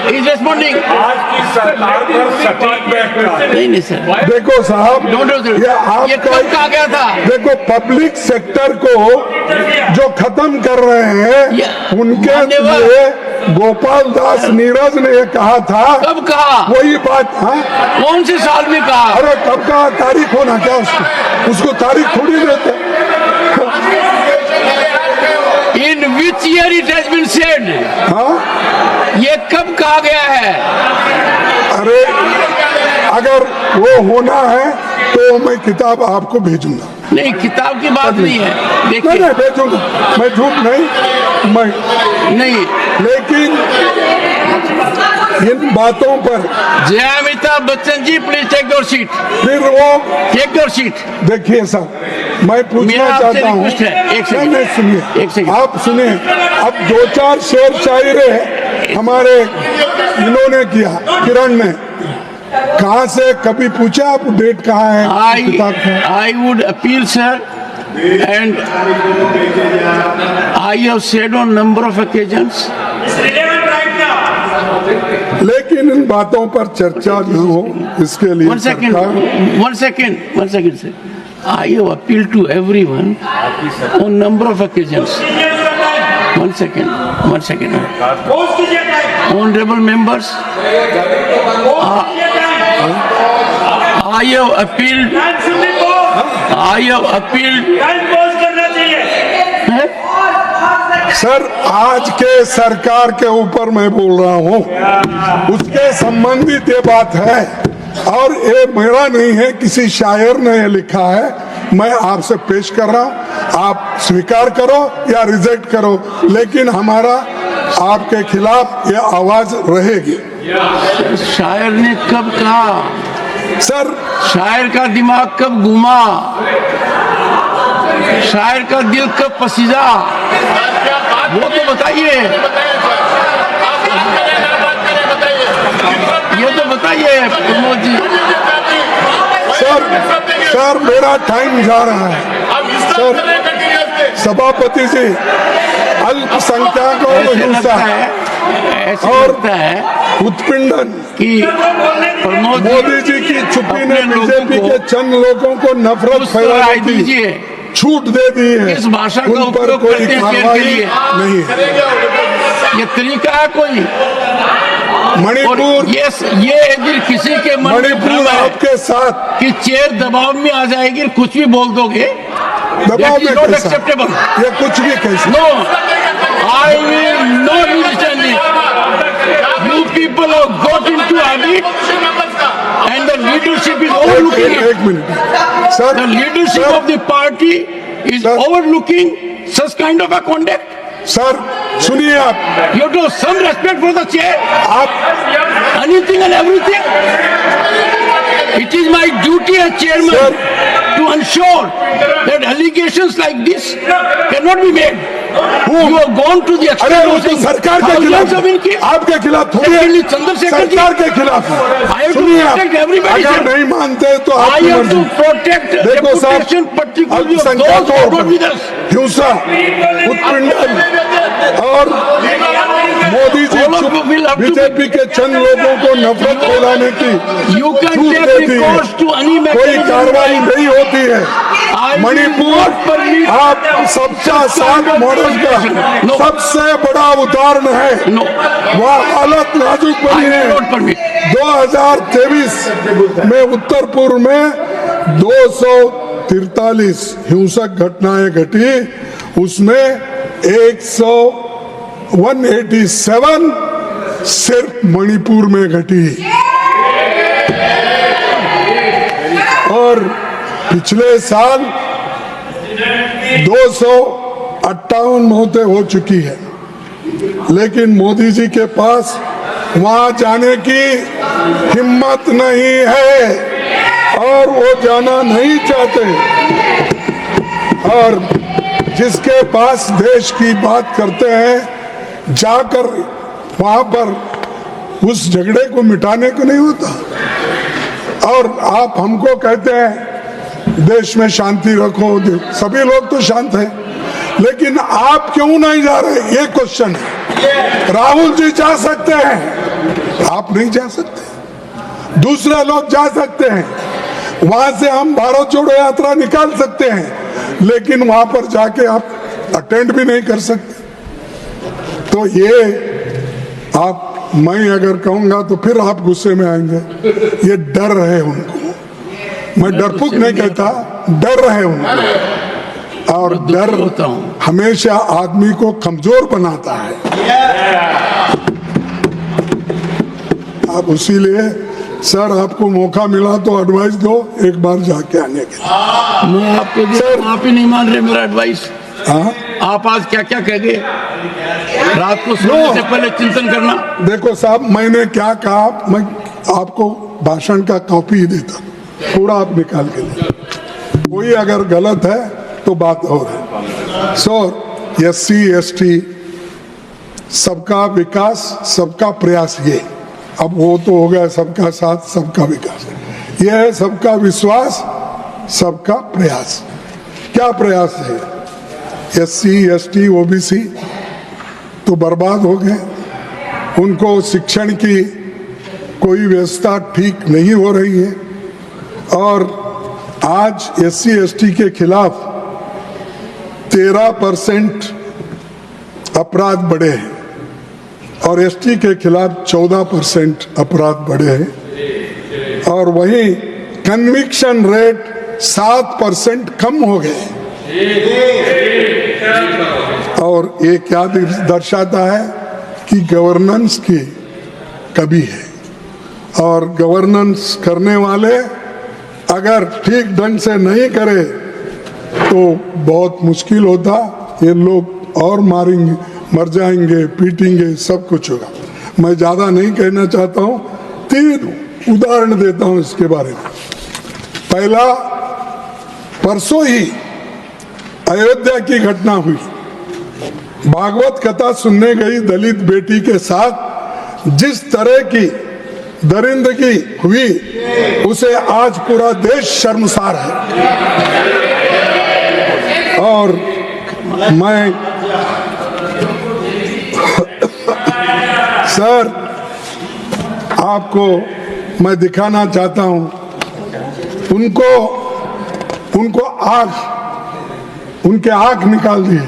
He's responding. आज की सरकार पर सटीक बैठता है। नहीं सर, देखो साहब, ये कब कहा गया था? देखो पब्लिक सेक्टर को जो खत्म कर रहे हैं उनके लिए गोपाल दास नीरज ने ये कहा था। कब कहा? वही बात। हाँ, कौन से साल में कहा? अरे कब कहा? तारीख होना क्या उसको तारीख थोड़ी देते। In which year it has been said? हाँ, ये कब कहा गया है? अरे अगर वो होना है तो मैं किताब आपको भेजूंगा। नहीं, किताब की बात नहीं है। देखिए, नहीं भेजूंगा, मैं झूठ नहीं, नहीं, लेकिन इन बातों पर जय Amitabh Bachchan ji, please take your seat. फिर वो टेक योर सीट। देखिए सर, मैं पूछना मेरा आपसे चाहता हूँ, रिक्वेस्ट है, एक सेकंड। नहीं सुनिए, एक सेकंड। आप सुनिए। अब 2-4 शेर शायरी हमारे इन्होंने किया, किरण ने, कहाँ से कभी पूछा आप डेट कहाँ है किताब का? I would appeal, sir, and I have said on number of occasions. लेकिन इन बातों पर चर्चा न हो, इसके लिए One second, sir. I have appealed to everyone on number of occasions. One second. Honorable members, I have appealed. Sir आज के सरकार के ऊपर मैं बोल रहा हूँ, उसके संबंधित ये बात है, और ये मेरा नहीं है, किसी शायर ने ये लिखा है। मैं आपसे पेश कर रहा हूं, आप स्वीकार करो या रिजेक्ट करो, लेकिन हमारा आपके खिलाफ ये आवाज रहेगी। शायर ने कब कहा? सर, शायर का दिमाग कब घूमा? शायर का दिल कब पसीजा? क्या बात वो तो बताइए, बताइए सर, आप बात करें ना बात करें बताइए। ये तो बताइए प्रमोद जी। सर मेरा टाइम जा रहा है। आप सर, डिस्टर्ब करें कंटिन्यूअसली। सभापति जी, अल्पसंख्यकों ऐसे को लगता हिंसा है, ऐसे और लगता है उत्पीड़न कि प्रमोद मोदी जी की चुप्पी ने अपने लोगों बीजेपी को के चंद लोगों को नफरत उस तरह फैलाने राय की दीजिए, छूट दे दी है। इस भाषा का उन पर उपयोग कोई करते हैं शेर के कार्रवाई लिए। नहीं है। ये तरीका है कोई? और मणिपुर ये यदि किसी के मन में भ्रम मणिपुर है आपके साथ कि चेयर दबाव में आ जाएगी, कुछ भी बोल दोगे, दबाव that is में not कैसा? acceptable. ये कुछ भी कैसे? No, I will not understand it. You people have got into habit and the leadership is overlooking it. एक minute sir, The leadership sir, of the party is Sir. overlooking such kind of a conduct. Sir सुनिए, आप You have to have some respect for the chair. आप Anything and everything. It is my duty as chairman Sir. to ensure that allegations like this cannot be made. You have gone to the अरे extent वो of तो saying सरकार के thousands खिलाफ of है। inquiries. आपके खिलाफ थोड़ी Secondly, है, Chandrasekhar ji, सरकार के खिलाफ है। I have to सुनिए आप, protect everybody, अगर sir. नहीं मानते तो I आपकी have to मर्जी। protect देखो साहब, reputation, particularly of those अल्पसंख्यकों who are not पर with us. हिंसा, उत्पीड़न और Modi ji All of you will have to BJP के चंद लोगों को नफरत फैलाने की You can छूट take देती है। recourse to any कोई mechanism. कार्रवाई नहीं होती है। I will Manipur not permit आप सबका साथ मॉडल का No. सबसे बड़ा उदाहरण है। No. वह हालत नाजुक I बनी will है। not permit. 2023 में उत्तर पूर्व में 243 हिंसक घटनाएं घटी, उसमें 187 सिर्फ मणिपुर में घटी और पिछले साल 258 मौतें हो चुकी है। लेकिन मोदी जी के पास वहां जाने की हिम्मत नहीं है और वो जाना नहीं चाहते। और जिसके पास देश की बात करते हैं, जाकर वहां पर उस झगड़े को मिटाने को नहीं होता। और आप हमको कहते हैं देश में शांति रखो, सभी लोग तो शांत हैं, लेकिन आप क्यों नहीं जा रहे, ये क्वेश्चन है। राहुल जी जा सकते हैं, आप नहीं जा सकते। दूसरे लोग जा सकते हैं, वहां से हम भारत जोड़ो यात्रा निकाल सकते हैं, लेकिन वहां पर जाके आप अटेंड भी नहीं कर सकते। तो ये आप, मैं अगर कहूंगा तो फिर आप गुस्से में आएंगे। ये डर है उनको, मैं डरपोक नहीं कहता, डर है उनको। और डर होता हूँ। हमेशा आदमी को कमजोर बनाता है। आप इसीलिए सर, आपको मौका मिला तो एडवाइस दो एक बार जाके आने के लिए। मैं आपको आप ही नहीं मान रहे मेरा एडवाइस। हाँ, आप आज क्या क्या कह गए, रात को सोने से पहले चिंतन करना। देखो साहब, मैंने क्या कहा, मैं आपको भाषण का कॉपी ही देता, थोड़ा आप निकाल के लिए। कोई अगर गलत है तो बात और है। सो SC ST सबका विकास, सबका प्रयास, ये अब वो तो हो गया सबका साथ सबका विकास। ये है सबका विश्वास, सबका प्रयास। क्या प्रयास है? SC ST OBC तो बर्बाद हो गए, उनको शिक्षण की कोई व्यवस्था ठीक नहीं हो रही है। और आज SC ST के खिलाफ 13% अपराध बढ़े हैं और ST के खिलाफ 14% अपराध बढ़े हैं। और वहीं कन्विक्शन रेट 7% कम हो गए। और ये क्या दर्शाता है कि गवर्नेंस की कमी है। और गवर्नेंस करने वाले अगर ठीक ढंग से नहीं करे तो बहुत मुश्किल होता, ये लोग और मारेंगे, मर जाएंगे, पीटेंगे, सब कुछ होगा। मैं ज़्यादा नहीं कहना चाहता हूँ, 3 उदाहरण देता हूँ इसके बारे में। पहला, परसों ही अयोध्या की घटना हुई। भागवत कथा सुनने गई दलित बेटी के साथ जिस तरह की दरिंदगी हुई, उसे आज पूरा देश शर्मसार है। और मैं सर आपको मैं दिखाना चाहता हूं, उनको उनके आंख निकाल दिए,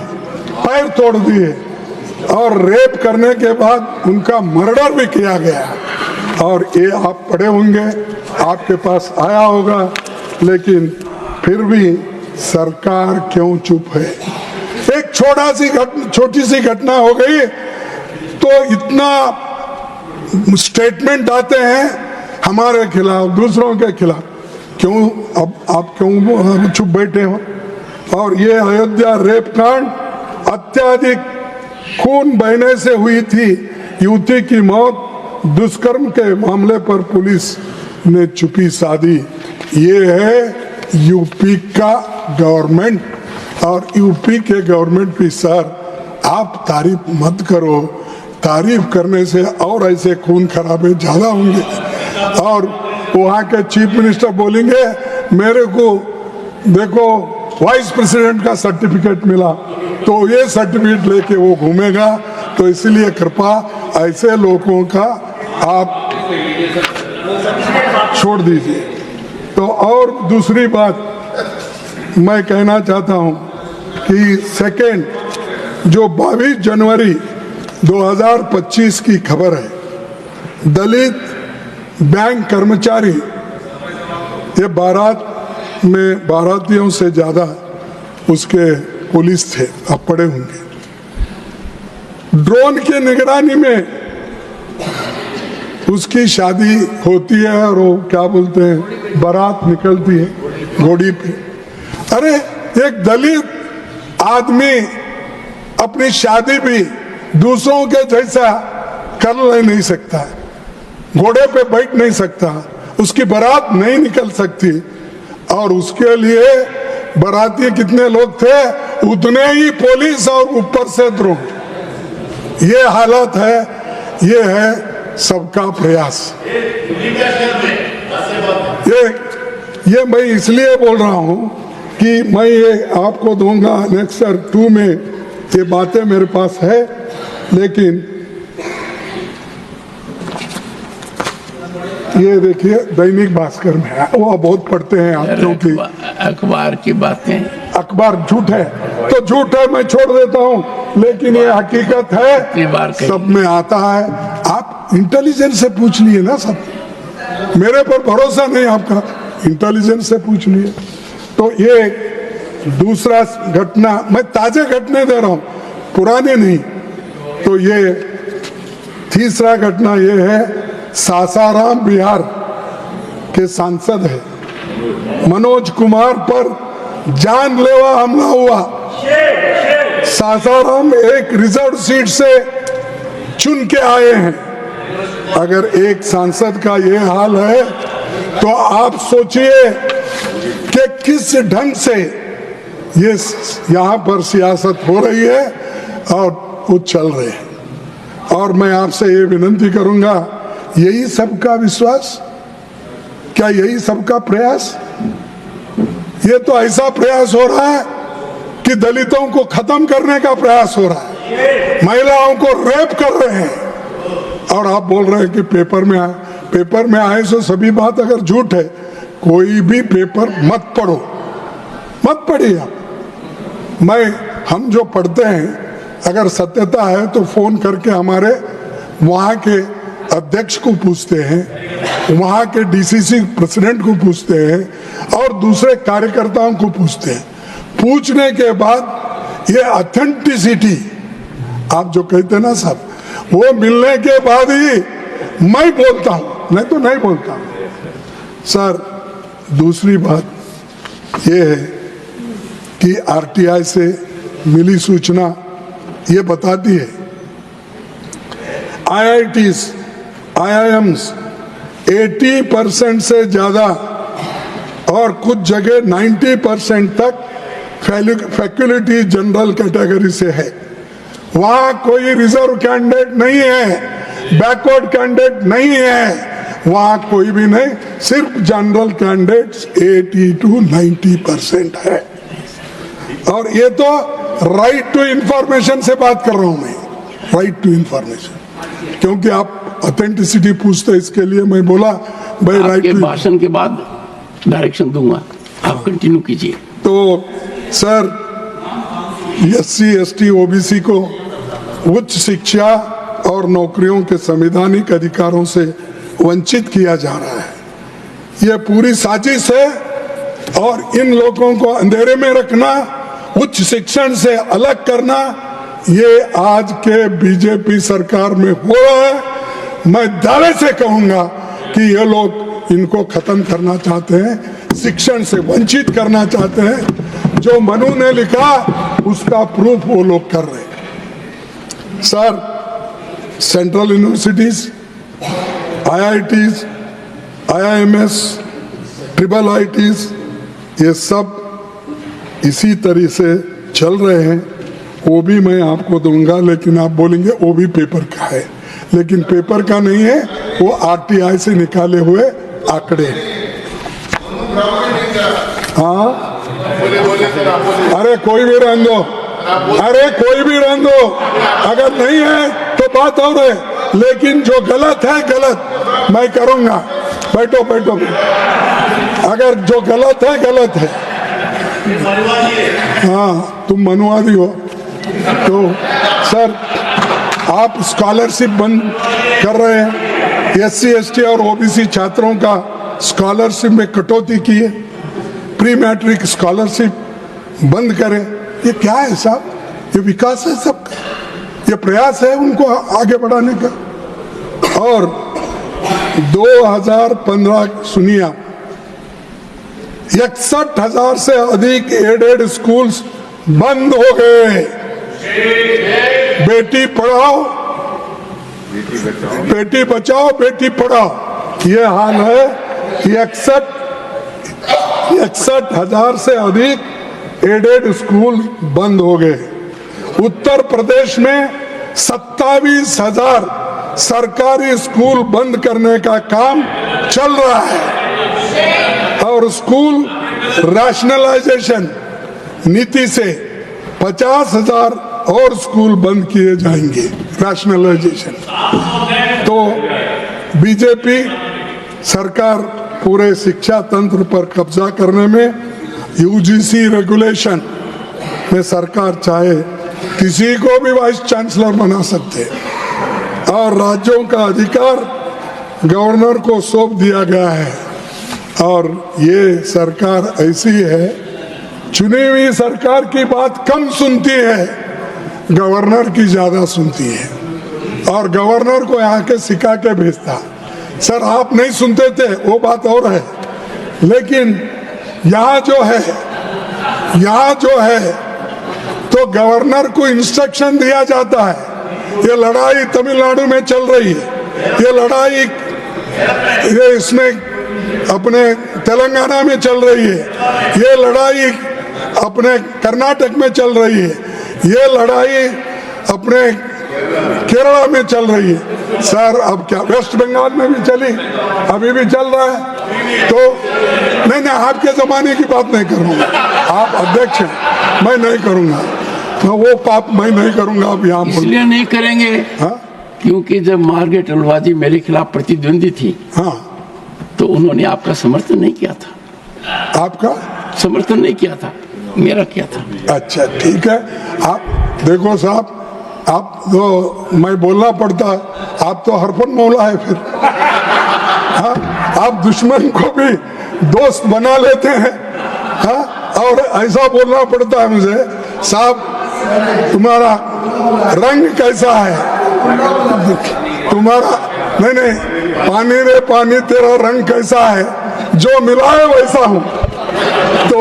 पैर तोड़ दिए और रेप करने के बाद उनका मर्डर भी किया गया। और ये आप पढ़े होंगे, आपके पास आया होगा, लेकिन फिर भी सरकार क्यों चुप है? एक छोटी सी घटना हो गई तो इतना स्टेटमेंट आते हैं हमारे खिलाफ, दूसरों के खिलाफ। क्यों अब आप क्यों चुप बैठे हो? और ये अयोध्या रेप कांड, अत्याधिक खून बहने से हुई थी युवती की मौत, दुष्कर्म के मामले पर पुलिस ने चुप्पी साधी। ये है यूपी का गवर्नमेंट। और यूपी के गवर्नमेंट की सर आप तारीफ मत करो, तारीफ करने से और ऐसे खून खराबे ज्यादा होंगे। और वहाँ के चीफ मिनिस्टर बोलेंगे मेरे को देखो वाइस प्रेसिडेंट का सर्टिफिकेट मिला, तो ये सर्टिफिकेट लेके वो घूमेगा। तो इसलिए कृपा ऐसे लोगों का आप छोड़ दीजिए। तो और दूसरी बात मैं कहना चाहता हूं कि सेकेंड, जो 22 जनवरी 2025 की खबर है, दलित बैंक कर्मचारी, ये बारात में बारातियों से ज्यादा उसके पुलिस थे, आप पढ़े होंगे। ड्रोन की निगरानी में उसकी शादी होती है और वो क्या बोलते हैं, बारात निकलती है घोड़ी पे। अरे एक दलित आदमी अपनी शादी भी दूसरों के जैसा कर नहीं सकता, घोड़े पे बैठ नहीं सकता, उसकी बारात नहीं निकल सकती। और उसके लिए बाराती कितने लोग थे, उतने ही पुलिस और ऊपर से ड्रोन। ये हालत है, ये है सबका प्रयास। ये मैं इसलिए बोल रहा हूं कि मैं ये आपको दूंगा नेक्सर 2 में, ये बातें मेरे पास है। लेकिन ये देखिए दैनिक भास्कर में है, वो बहुत पढ़ते हैं आप, क्योंकि अखबार की बातें, अखबार झूठ है तो झूठ है, मैं छोड़ देता हूं। लेकिन ये हकीकत है, सब में आता है। आप इंटेलिजेंस से पूछ लिए ना, सब मेरे पर भरोसा नहीं आपका, इंटेलिजेंस से पूछ लिए। तो ये दूसरा घटना, मैं ताजे घटने दे रहा हूं, पुराने नहीं। तो ये तीसरा घटना ये है, सासाराम बिहार के सांसद है मनोज कुमार पर जानलेवा हमला हुआ। सासाराम एक रिजर्व सीट से चुन के आए हैं। अगर एक सांसद का ये हाल है तो आप सोचिए कि किस ढंग से ये यहाँ पर सियासत हो रही है और वो चल रहे हैं। और मैं आपसे ये विनती करूंगा, यही सबका विश्वास, क्या यही सबका प्रयास? ये तो ऐसा प्रयास हो रहा है कि दलितों को खत्म करने का प्रयास हो रहा है, महिलाओं को रेप कर रहे हैं। और आप बोल रहे हैं कि पेपर में आए सो सभी बात अगर झूठ है, कोई भी पेपर मत पढ़ो, मत पढ़िए आप। हम जो पढ़ते हैं, अगर सत्यता है तो फोन करके हमारे वहाँ के अध्यक्ष को पूछते हैं, वहाँ के डीसीसी प्रेसिडेंट को पूछते हैं और दूसरे कार्यकर्ताओं को पूछते हैं। पूछने के बाद ये ऑथेंटिसिटी आप जो कहते हैं ना साहब, वो मिलने के बाद ही मैं बोलता हूं, नहीं तो नहीं बोलता। सर दूसरी बात ये है कि आरटीआई से मिली सूचना ये बताती है IITs, IIMs 80% से ज्यादा और कुछ जगह 90% तक फैकल्टी जनरल कैटेगरी से है। वहां कोई रिजर्व कैंडिडेट नहीं है, बैकवर्ड कैंडिडेट नहीं है, वहां कोई भी नहीं, सिर्फ जनरल कैंडिडेट्स 80 to 90% है। और ये तो राइट टू इंफॉर्मेशन से बात कर रहा हूं मैं, राइट टू इंफॉर्मेशन, क्योंकि आप ऑथेंटिसिटी पूछते, इसके लिए मैं बोला भाई राइट आपके टू। भाषण के बाद डायरेक्शन दूंगा, आप कंटिन्यू कीजिए। तो सर, SC ST OBC को उच्च शिक्षा और नौकरियों के संवैधानिक अधिकारों से वंचित किया जा रहा है। यह पूरी साजिश है और इन लोगों को अंधेरे में रखना, उच्च शिक्षण से अलग करना, ये आज के बीजेपी सरकार में हो रहा है। मैं दावे से कहूंगा कि ये लोग इनको खत्म करना चाहते हैं, शिक्षण से वंचित करना चाहते हैं। जो मनु ने लिखा उसका प्रूफ वो लोग कर रहे हैं। Sir, central universities, IITs, IIMs, IIITs, ये सब इसी तरह से चल रहे हैं। वो भी मैं आपको दूंगा, लेकिन आप बोलेंगे वो भी पेपर का है, लेकिन पेपर का नहीं है, वो RTI से निकाले हुए आंकड़े। हाँ, अरे कोई भी रहने दो, अरे कोई भी रहने दो, अगर नहीं है तो बात और है, लेकिन जो गलत है गलत मैं करूंगा। बैठो बैठो, अगर जो गलत है गलत है। हाँ, तुम मनुवादी हो तो सर आप स्कॉलरशिप बंद कर रहे हैं, SC ST और OBC छात्रों का स्कॉलरशिप में कटौती की है, प्री मैट्रिक स्कॉलरशिप बंद करें। ये क्या है साहब? ये विकास है सबका, ये प्रयास है उनको आगे बढ़ाने का। और 2015 सुनिए आप, 61,000 से अधिक एडेड स्कूल्स बंद हो गए। बेटी पढ़ाओ, बेटी बचाओ, बेटी पढ़ाओ, ये हाल है। 61,000 से अधिक एडेड स्कूल बंद हो गए। उत्तर प्रदेश में 27,000 सरकारी स्कूल बंद करने का काम चल रहा है और स्कूल रैशनलाइजेशन नीति से 50,000 और स्कूल बंद किए जाएंगे, रैशनलाइजेशन। तो बीजेपी सरकार पूरे शिक्षा तंत्र पर कब्जा करने में, UGC रेगुलेशन में सरकार चाहे किसी को भी वाइस चांसलर बना सकते और राज्यों का अधिकार गवर्नर को सौंप दिया गया है। और ये सरकार ऐसी है, चुनी हुई सरकार की बात कम सुनती है, गवर्नर की ज्यादा सुनती है और गवर्नर को यहाँ के सिखा के भेजता। सर आप नहीं सुनते थे वो बात और है, लेकिन यहाँ जो है तो गवर्नर को इंस्ट्रक्शन दिया जाता है। ये लड़ाई तमिलनाडु में चल रही है, ये लड़ाई ये इसमें अपने तेलंगाना में चल रही है, ये लड़ाई अपने कर्नाटक में चल रही है, ये लड़ाई अपने केरला में चल रही है। सर अब क्या वेस्ट बंगाल में भी चली, अभी भी चल रहा है। तो नहीं, आपके जमाने की बात नहीं करूंगा, आप अध्यक्ष हैं, मैं नहीं करूंगा, मैं वो पाप मैं नहीं करूंगा। अब यहाँ इसलिए नहीं करेंगे हाँ? क्योंकि जब मार्गरेट अलवाजी मेरे खिलाफ प्रतिद्वंदी थी, हाँ, तो उन्होंने आपका समर्थन नहीं किया था। आपका समर्थन नहीं किया था, मेरा किया था। अच्छा ठीक है। आप देखो साहब, आप तो मैं बोलना पड़ता, आप तो हरफन मौला है फिर। हाँ, आप दुश्मन को भी दोस्त बना लेते हैं। हाँ, और ऐसा बोलना पड़ता है मुझे, साहब तुम्हारा रंग कैसा है, तुम्हारा नहीं पानी रे पानी तेरा रंग कैसा है, जो मिला है वैसा हूँ। तो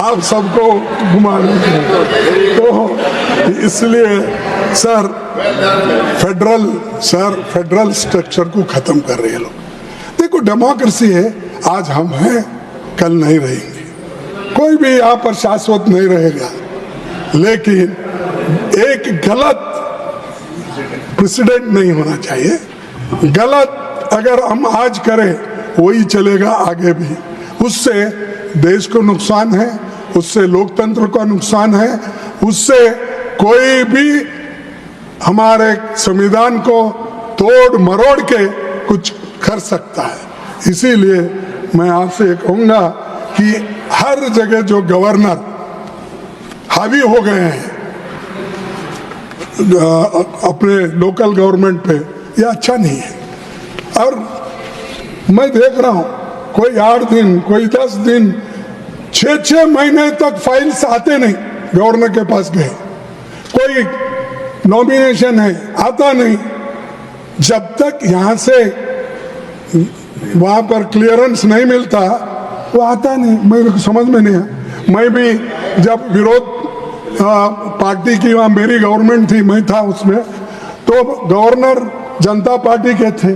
आप सबको घुमा देंगे। तो इसलिए सर फेडरल स्ट्रक्चर को खत्म कर रहे हैं लोग। देखो डेमोक्रेसी है, आज हम हैं कल नहीं रहेंगे, कोई भी यहाँ पर शाश्वत नहीं रहेगा, लेकिन एक गलत प्रेसिडेंट नहीं होना चाहिए। गलत अगर हम आज करें वही चलेगा आगे भी, उससे देश को नुकसान है, उससे लोकतंत्र का नुकसान है, उससे कोई भी हमारे संविधान को तोड़ मरोड़ के कुछ कर सकता है। इसीलिए मैं आपसे कहूंगा कि हर जगह जो गवर्नर हावी हो गए हैं अपने लोकल गवर्नमेंट पे, ये अच्छा नहीं है। और मैं देख रहा हूं कोई 8 दिन, कोई 10 दिन, 6 महीने तक फाइल्स आते नहीं, गवर्नर के पास गए, कोई नॉमिनेशन है आता नहीं, जब तक यहां से वहां पर क्लियरेंस नहीं मिलता वो आता नहीं। मेरे को समझ में नहीं आया। मैं भी जब विरोध पार्टी की वहां मेरी गवर्नमेंट थी, मैं था उसमें, तो गवर्नर जनता पार्टी के थे,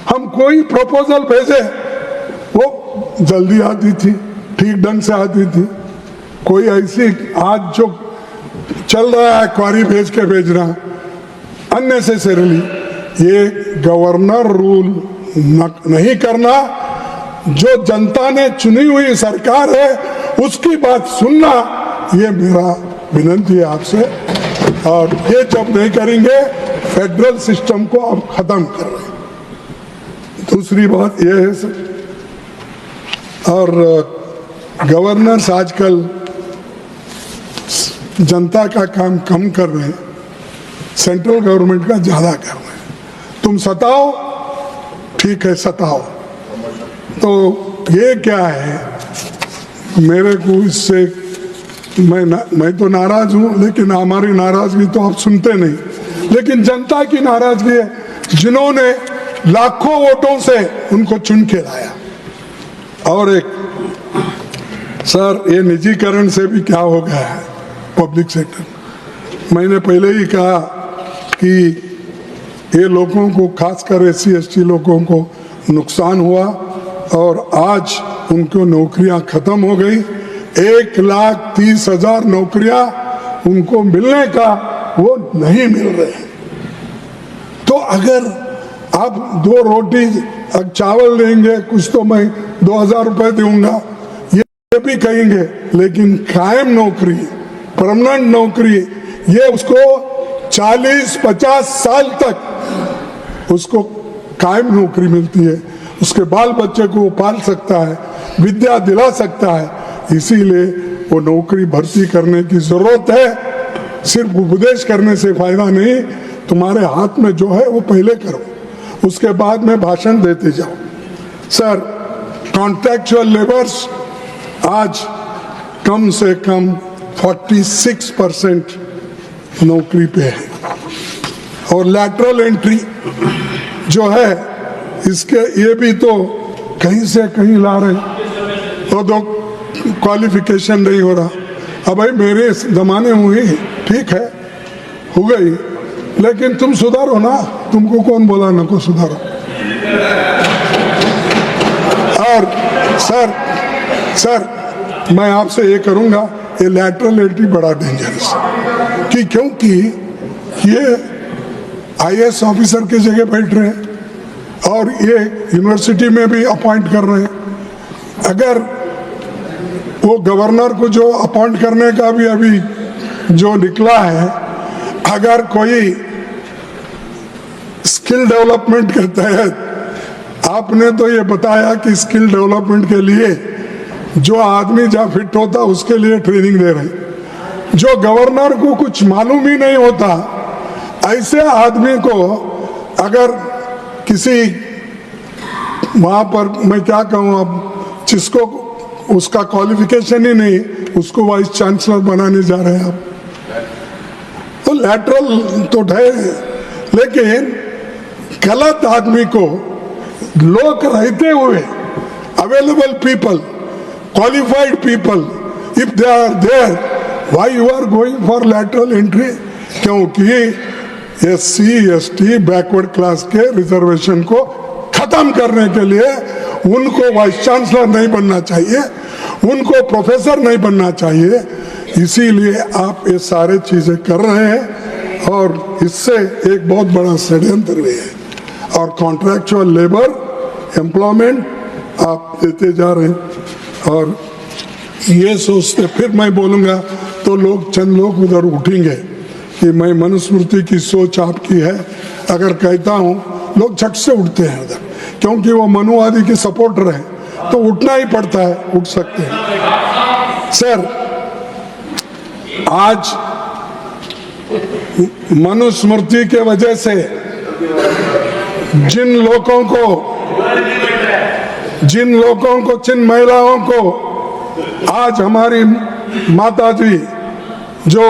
हम कोई प्रपोजल भेजे वो जल्दी आती थी, ठीक ढंग से आती थी। कोई ऐसी आज जो चल रहा है क्वारी भेज के भेजना अननेसेसरीली, ये गवर्नर रूल नहीं करना, जो जनता ने चुनी हुई सरकार है उसकी बात सुनना, ये मेरा विनती है आपसे। और ये जब नहीं करेंगे फेडरल सिस्टम को अब खत्म कर रहे हैं। दूसरी बात ये है सर, और गवर्नर्स आजकल जनता का काम कम कर रहे हैं, सेंट्रल गवर्नमेंट का ज्यादा कर रहे हैं। तुम सताओ, ठीक है सताओ, तो ये क्या है, मेरे को इससे मैं तो नाराज हूं, लेकिन हमारी नाराजगी तो आप सुनते नहीं, लेकिन जनता की नाराजगी है, जिन्होंने लाखों वोटों से उनको चुन के लाया। और एक सर, ये निजीकरण से भी क्या हो गया है पब्लिक सेक्टर। मैंने पहले ही कहा कि ये लोगों को, खासकर SC ST लोगों को नुकसान हुआ, और आज उनको नौकरियां खत्म हो गई। 1,30,000 नौकरियां उनको मिलने का वो नहीं मिल रहे। तो अगर आप 2 रोटी चावल देंगे, कुछ तो मैं 2,000 रुपए दूंगा, ये भी कहेंगे, लेकिन कायम नौकरी, परमानेंट नौकरी, ये उसको 40-50 साल तक उसको कायम नौकरी मिलती है, उसके बाल बच्चे को वो पाल सकता है, विद्या दिला सकता है। इसीलिए वो नौकरी भर्ती करने की जरूरत है। सिर्फ उपदेश करने से फायदा नहीं, तुम्हारे हाथ में जो है वो पहले करो, उसके बाद में भाषण देते जाओ। सर, कॉन्ट्रैक्चुअल लेबर्स आज कम से कम 46% नौकरी पे है, और लैटरल एंट्री जो है इसके, ये भी तो कहीं से कहीं ला रहे हैं, तो क्वालिफिकेशन नहीं हो रहा। अब भाई मेरे जमाने में हुई, ठीक है हो गई, लेकिन तुम सुधारो ना, तुमको कौन बोला ना को सुधारो। और सर मैं आपसे ये करूंगा, ये लैटरल एंट्री बड़ा डेंजरस कि, क्योंकि ये IAS ऑफिसर की जगह बैठ रहे हैं और ये यूनिवर्सिटी में भी अपॉइंट कर रहे हैं। अगर वो गवर्नर को जो अपॉइंट करने का भी अभी जो निकला है, अगर कोई स्किल डेवलपमेंट के तहत, आपने तो ये बताया कि स्किल डेवलपमेंट के लिए जो आदमी जहाँ फिट होता उसके लिए ट्रेनिंग दे रहे हैं। जो गवर्नर को कुछ मालूम ही नहीं होता, ऐसे आदमी को अगर किसी वहाँ पर, मैं क्या कहूँ अब, जिसको उसका क्वालिफिकेशन ही नहीं, उसको वाइस चांसलर बनाने जा रहे हैं आप, तो लैटरल तो है, लेकिन गलत आदमी को लोग रहते हुए, available people qualified people, if they are there, why you are going for lateral entry? क्योंकि SC, ST बैकवर्ड क्लास के रिजर्वेशन को खत्म करने के लिए उनको वाइस चांसलर नहीं बनना चाहिए, उनको प्रोफेसर नहीं बनना चाहिए। इसीलिए आप ये सारे चीजें कर रहे हैं और इससे एक बहुत बड़ा षड्यंत्र भी है। और कॉन्ट्रैक्चुअल लेबर एम्प्लॉयमेंट आप देते जा रहे हैं और ये सोचते, फिर मैं बोलूंगा तो लोग, चंद लोग उधर उठेंगे कि मैं मनुस्मृति की सोच आपकी है अगर कहता हूं, लोग झट से उठते हैं उधर, क्योंकि वो मनुवादी के सपोर्टर हैं, तो उठना ही पड़ता है, उठ सकते हैं। सर, आज मनुस्मृति के वजह से जिन लोगों को जिन महिलाओं को आज हमारी माताजी जो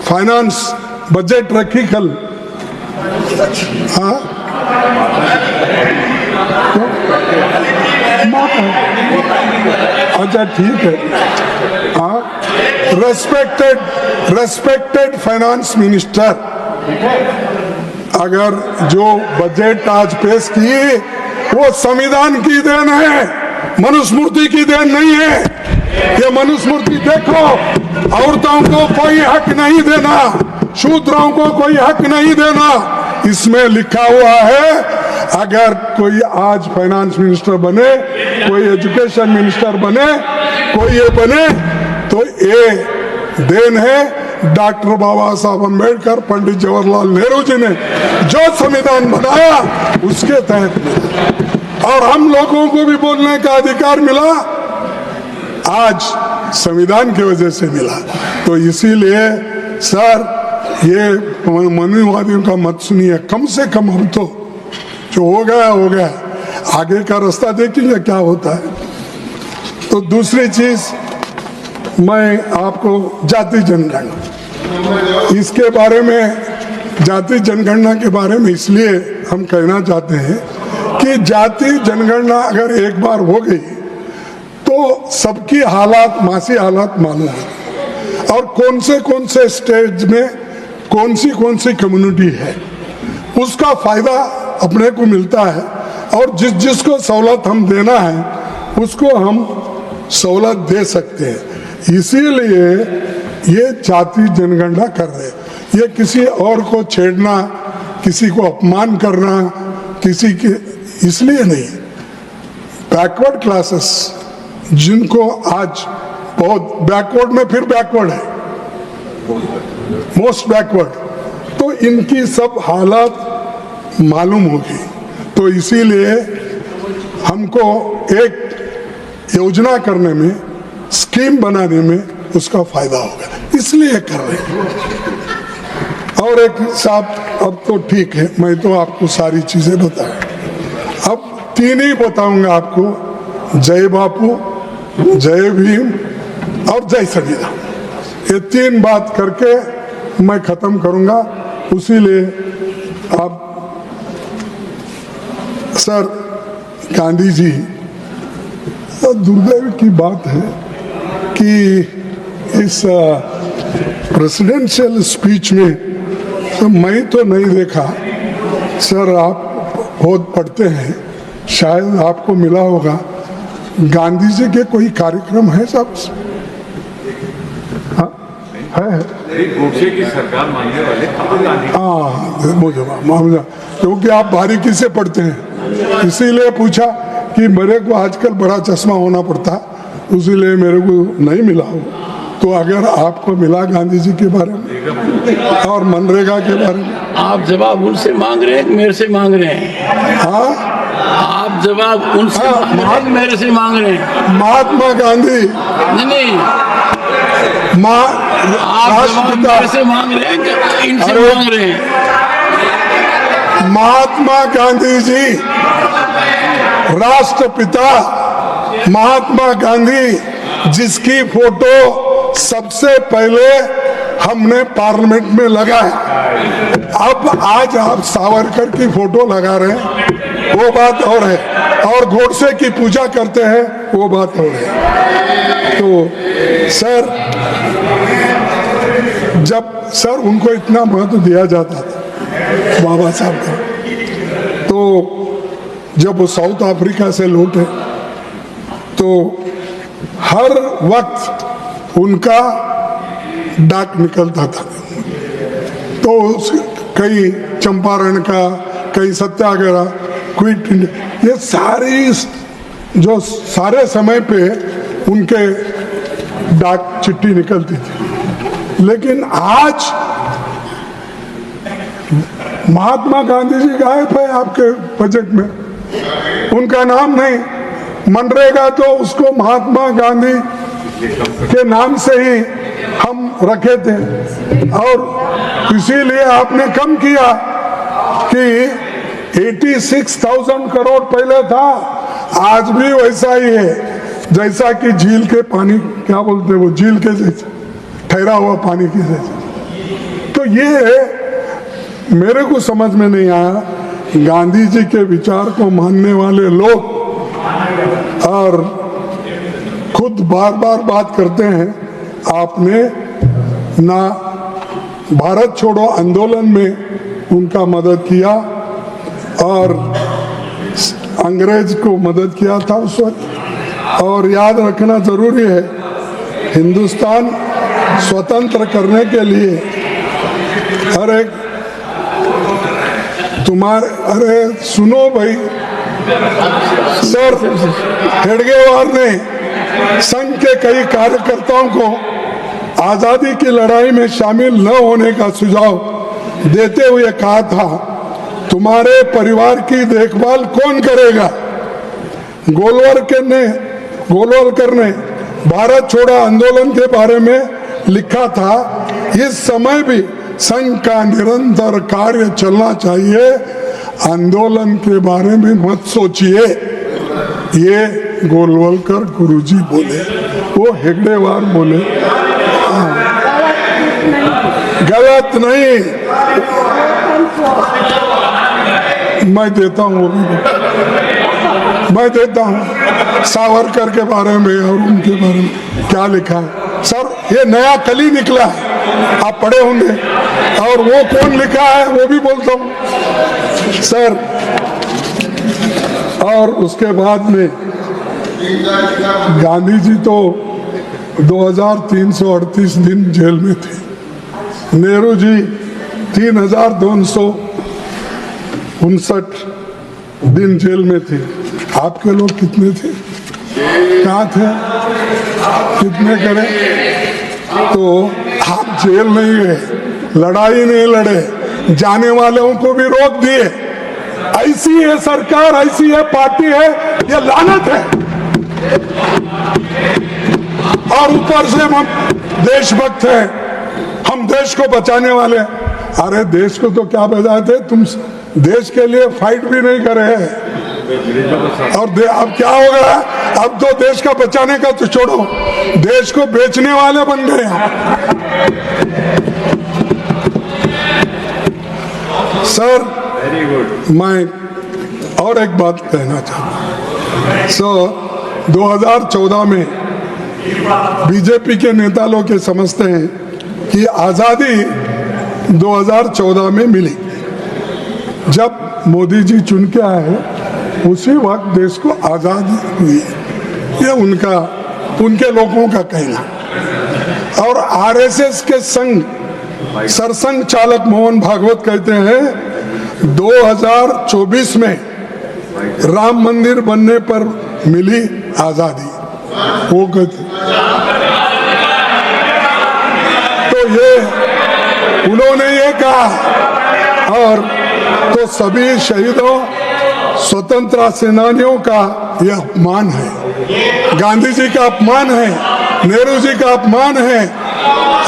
फाइनेंस बजट रखी कल, हाँ अच्छा ठीक है, हाँ, रेस्पेक्टेड फाइनेंस मिनिस्टर, अगर जो बजट आज पेश की वो संविधान की देन है, मनुस्मृति की देन नहीं है। ये मनुस्मृति देखो, औरतों को कोई हक नहीं देना, शूद्रों को कोई हक नहीं देना, इसमें लिखा हुआ है। अगर कोई आज फाइनेंस मिनिस्टर बने, कोई एजुकेशन मिनिस्टर बने, कोई ये बने, तो ये देन है डॉक्टर बाबा साहब अम्बेडकर, पंडित जवाहरलाल नेहरू जी ने जो संविधान बनाया उसके तहत मिला। और हम लोगों को भी बोलने का अधिकार मिला, आज संविधान की वजह से मिला। तो इसीलिए सर, ये मनुवादियों का मत सुनिए, कम से कम हम तो जो हो गया, आगे का रास्ता देखेंगे क्या होता है। तो दूसरी चीज, मैं आपको जाति जनगणना, इसके बारे में, जाति जनगणना के बारे में इसलिए हम कहना चाहते हैं कि जाति जनगणना अगर एक बार हो गई तो सबकी हालात, मासी हालात मालूम है, और कौन से स्टेज में कौन सी कम्युनिटी है, उसका फायदा अपने को मिलता है। और जिसको सहूलत हम देना है उसको हम सहूलत दे सकते हैं। इसीलिए ये जाति जनगणना कर रहे हैं। ये किसी और को छेड़ना, किसी को अपमान करना, किसी के इसलिए नहीं। बैकवर्ड क्लासेस जिनको आज बहुत बैकवर्ड में फिर बैकवर्ड है, मोस्ट बैकवर्ड, तो इनकी सब हालात मालूम होगी। तो इसीलिए हमको एक योजना करने में, स्कीम बनाने में उसका फायदा होगा, इसलिए कर रहे हैं। और एक साहब, अब तो ठीक है, मैं तो आपको सारी चीजें बताया, अब 3 ही बताऊंगा आपको, जय बापू, जय भीम और जय संविधान। ये 3 बात करके मैं खत्म करूंगा। उसीलिए आप सर, गांधी जी, दुर्दैव की बात है कि इस प्रेसिडेंशियल स्पीच में तो मैं तो नहीं देखा। सर, आप बहुत पढ़ते हैं, शायद आपको मिला होगा, गांधी जी के कोई कार्यक्रम है साहब? है गोडसे की सरकार मानने वाले मुझे, क्योंकि आप बारीकी से पढ़ते हैं, इसीलिए पूछा कि मेरे को आजकल बड़ा चश्मा होना पड़ता, इसीलिए मेरे को नहीं मिला हो। तो अगर आपको मिला गांधी जी के बारे में और मनरेगा के बारे में, आप जवाब उनसे मांग रहे हैं, मेरे से मांग रहे हैं? हाँ, आप जवाब उनसे मेरे से मांग रहे हैं? महात्मा गांधी नहीं, आप जवाब मेरे से मांग रहे हैं कि इनसे मांग रहे हैं? महात्मा गांधी जी, राष्ट्रपिता महात्मा गांधी, जिसकी फोटो सबसे पहले हमने पार्लियामेंट में लगाया। अब आज आप सावरकर की फोटो लगा रहे हैं। वो बात और है, और गोडसे की पूजा करते हैं वो बात और है। तो सर, जब सर उनको इतना महत्व दिया जाता था बाबा साहब का, तो जब वो साउथ अफ्रीका से लौटे तो हर वक्त उनका डाक निकलता था। तो कई चंपारण का, कई सत्याग्रह, क्विट इंडिया, ये सारी जो सारे समय पे उनके डाक चिट्ठी निकलती थी। लेकिन आज महात्मा गांधी जी गायब है आपके बजट में, उनका नाम नहीं। मनरेगा तो उसको महात्मा गांधी के नाम से ही हम रखे थे, और इसीलिए आपने कम किया कि 86,000 करोड़ पहले था, आज भी वैसा ही है जैसा कि झील के पानी, क्या बोलते हैं वो, झील के जैसे ठहरा हुआ पानी के जैसे। तो ये मेरे को समझ में नहीं आया, गांधी जी के विचार को मानने वाले लोग और खुद बार बार बात करते हैं, आपने ना भारत छोड़ो आंदोलन में उनका मदद किया और अंग्रेज को मदद किया था उस वक्त। और याद रखना जरूरी है, हिंदुस्तान स्वतंत्र करने के लिए अरे सुनो भाई, सर हेडगेवार ने संघ के कई कार्यकर्ताओं को आजादी की लड़ाई में शामिल न होने का सुझाव देते हुए कहा था, तुम्हारे परिवार की देखभाल कौन करेगा। गोलवलकर ने भारत छोड़ो आंदोलन के बारे में लिखा था, इस समय भी संघ का निरंतर कार्य चलना चाहिए, आंदोलन के बारे में मत सोचिए। ये गोलवलकर गुरुजी बोले, वो हेगड़ेवार बोले, गलत नहीं। मैं देता हूँ, वो भी मैं देता हूँ सावरकर के बारे में और उनके बारे में क्या लिखा है। सर ये नया कली निकला है, आप पढ़े होंगे, और वो कौन लिखा है वो भी बोलता हूँ सर। और उसके बाद में गांधी जी तो 2338 दिन जेल में थे, नेहरू जी 3259 दिन जेल में थे। आपके लोग कितने थे, कहाँ थे, कितने करें? तो आप जेल नहीं गए, लड़ाई नहीं लड़े, जाने वालों को भी रोक दिए। ऐसी है सरकार, ऐसी है पार्टी है, ये लानत है। और ऊपर से हम देशभक्त हैं, हम देश को बचाने वाले। अरे देश को तो क्या बचाए थे, तुम देश के लिए फाइट भी नहीं करे हैं। और अब क्या हो गया, अब तो देश का बचाने का तो छोड़ो, देश को बेचने वाले बन गए। Sir very good. मैं और एक बात कहना चाहता हूँ। 2014 में बीजेपी के नेता लोग ये समझते हैं कि आजादी 2014 में मिली, जब मोदी जी चुन के आए उसी वक्त देश को आजादी हुई। ये उनके लोगों का कहना। और आरएसएस के सरसंघ चालक मोहन भागवत कहते हैं 2024 में राम मंदिर बनने पर मिली आजादी, वो कहते। तो ये उन्होंने ये कहा, और तो सभी शहीदों स्वतंत्रता सेनानियों का यह अपमान है, गांधी जी का अपमान है, नेहरू जी का अपमान है।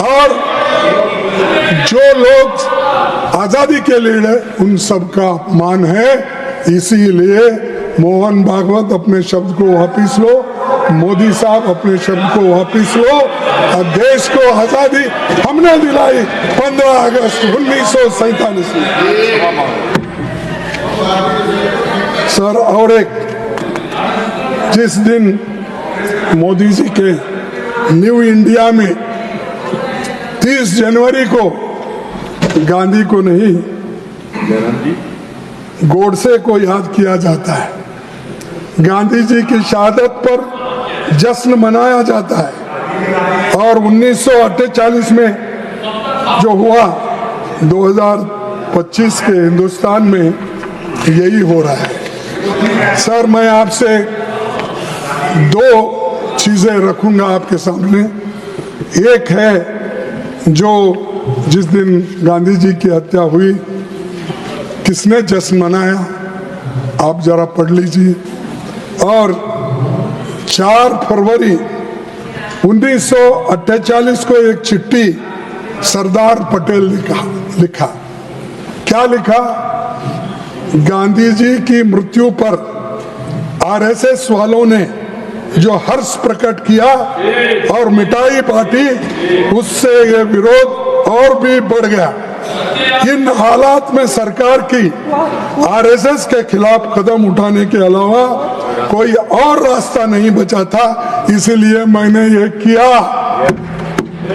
और जो लोग आजादी के लिए उन सब का अपमान है। इसीलिए मोहन भागवत अपने शब्द को वापिस लो, मोदी साहब अपने शब्द को वापिस लो। और देश को आजादी हमने दिलाई 15 अगस्त 1947 में। सर, और एक, जिस दिन मोदी जी के न्यू इंडिया में 30 जनवरी को गांधी को नहीं गोडसे को याद किया जाता है, गांधी जी की शहादत पर जश्न मनाया जाता है, और 1948 में जो हुआ 2025 के हिंदुस्तान में यही हो रहा है। सर, मैं आपसे दो चीजें रखूंगा आपके सामने। एक है जो जिस दिन गांधी जी की हत्या हुई किसने जश्न मनाया, आप जरा पढ़ लीजिए। और 4 फरवरी 1948 को एक चिट्ठी सरदार पटेल लिखा। क्या लिखा? गांधी जी की मृत्यु पर आरएसएस वालों ने जो हर्ष प्रकट किया और मिठाई बांटी, उससे ये विरोध और भी बढ़ गया। इन हालात में सरकार की आरएसएस के खिलाफ कदम उठाने के अलावा कोई और रास्ता नहीं बचा था, इसीलिए मैंने ये किया।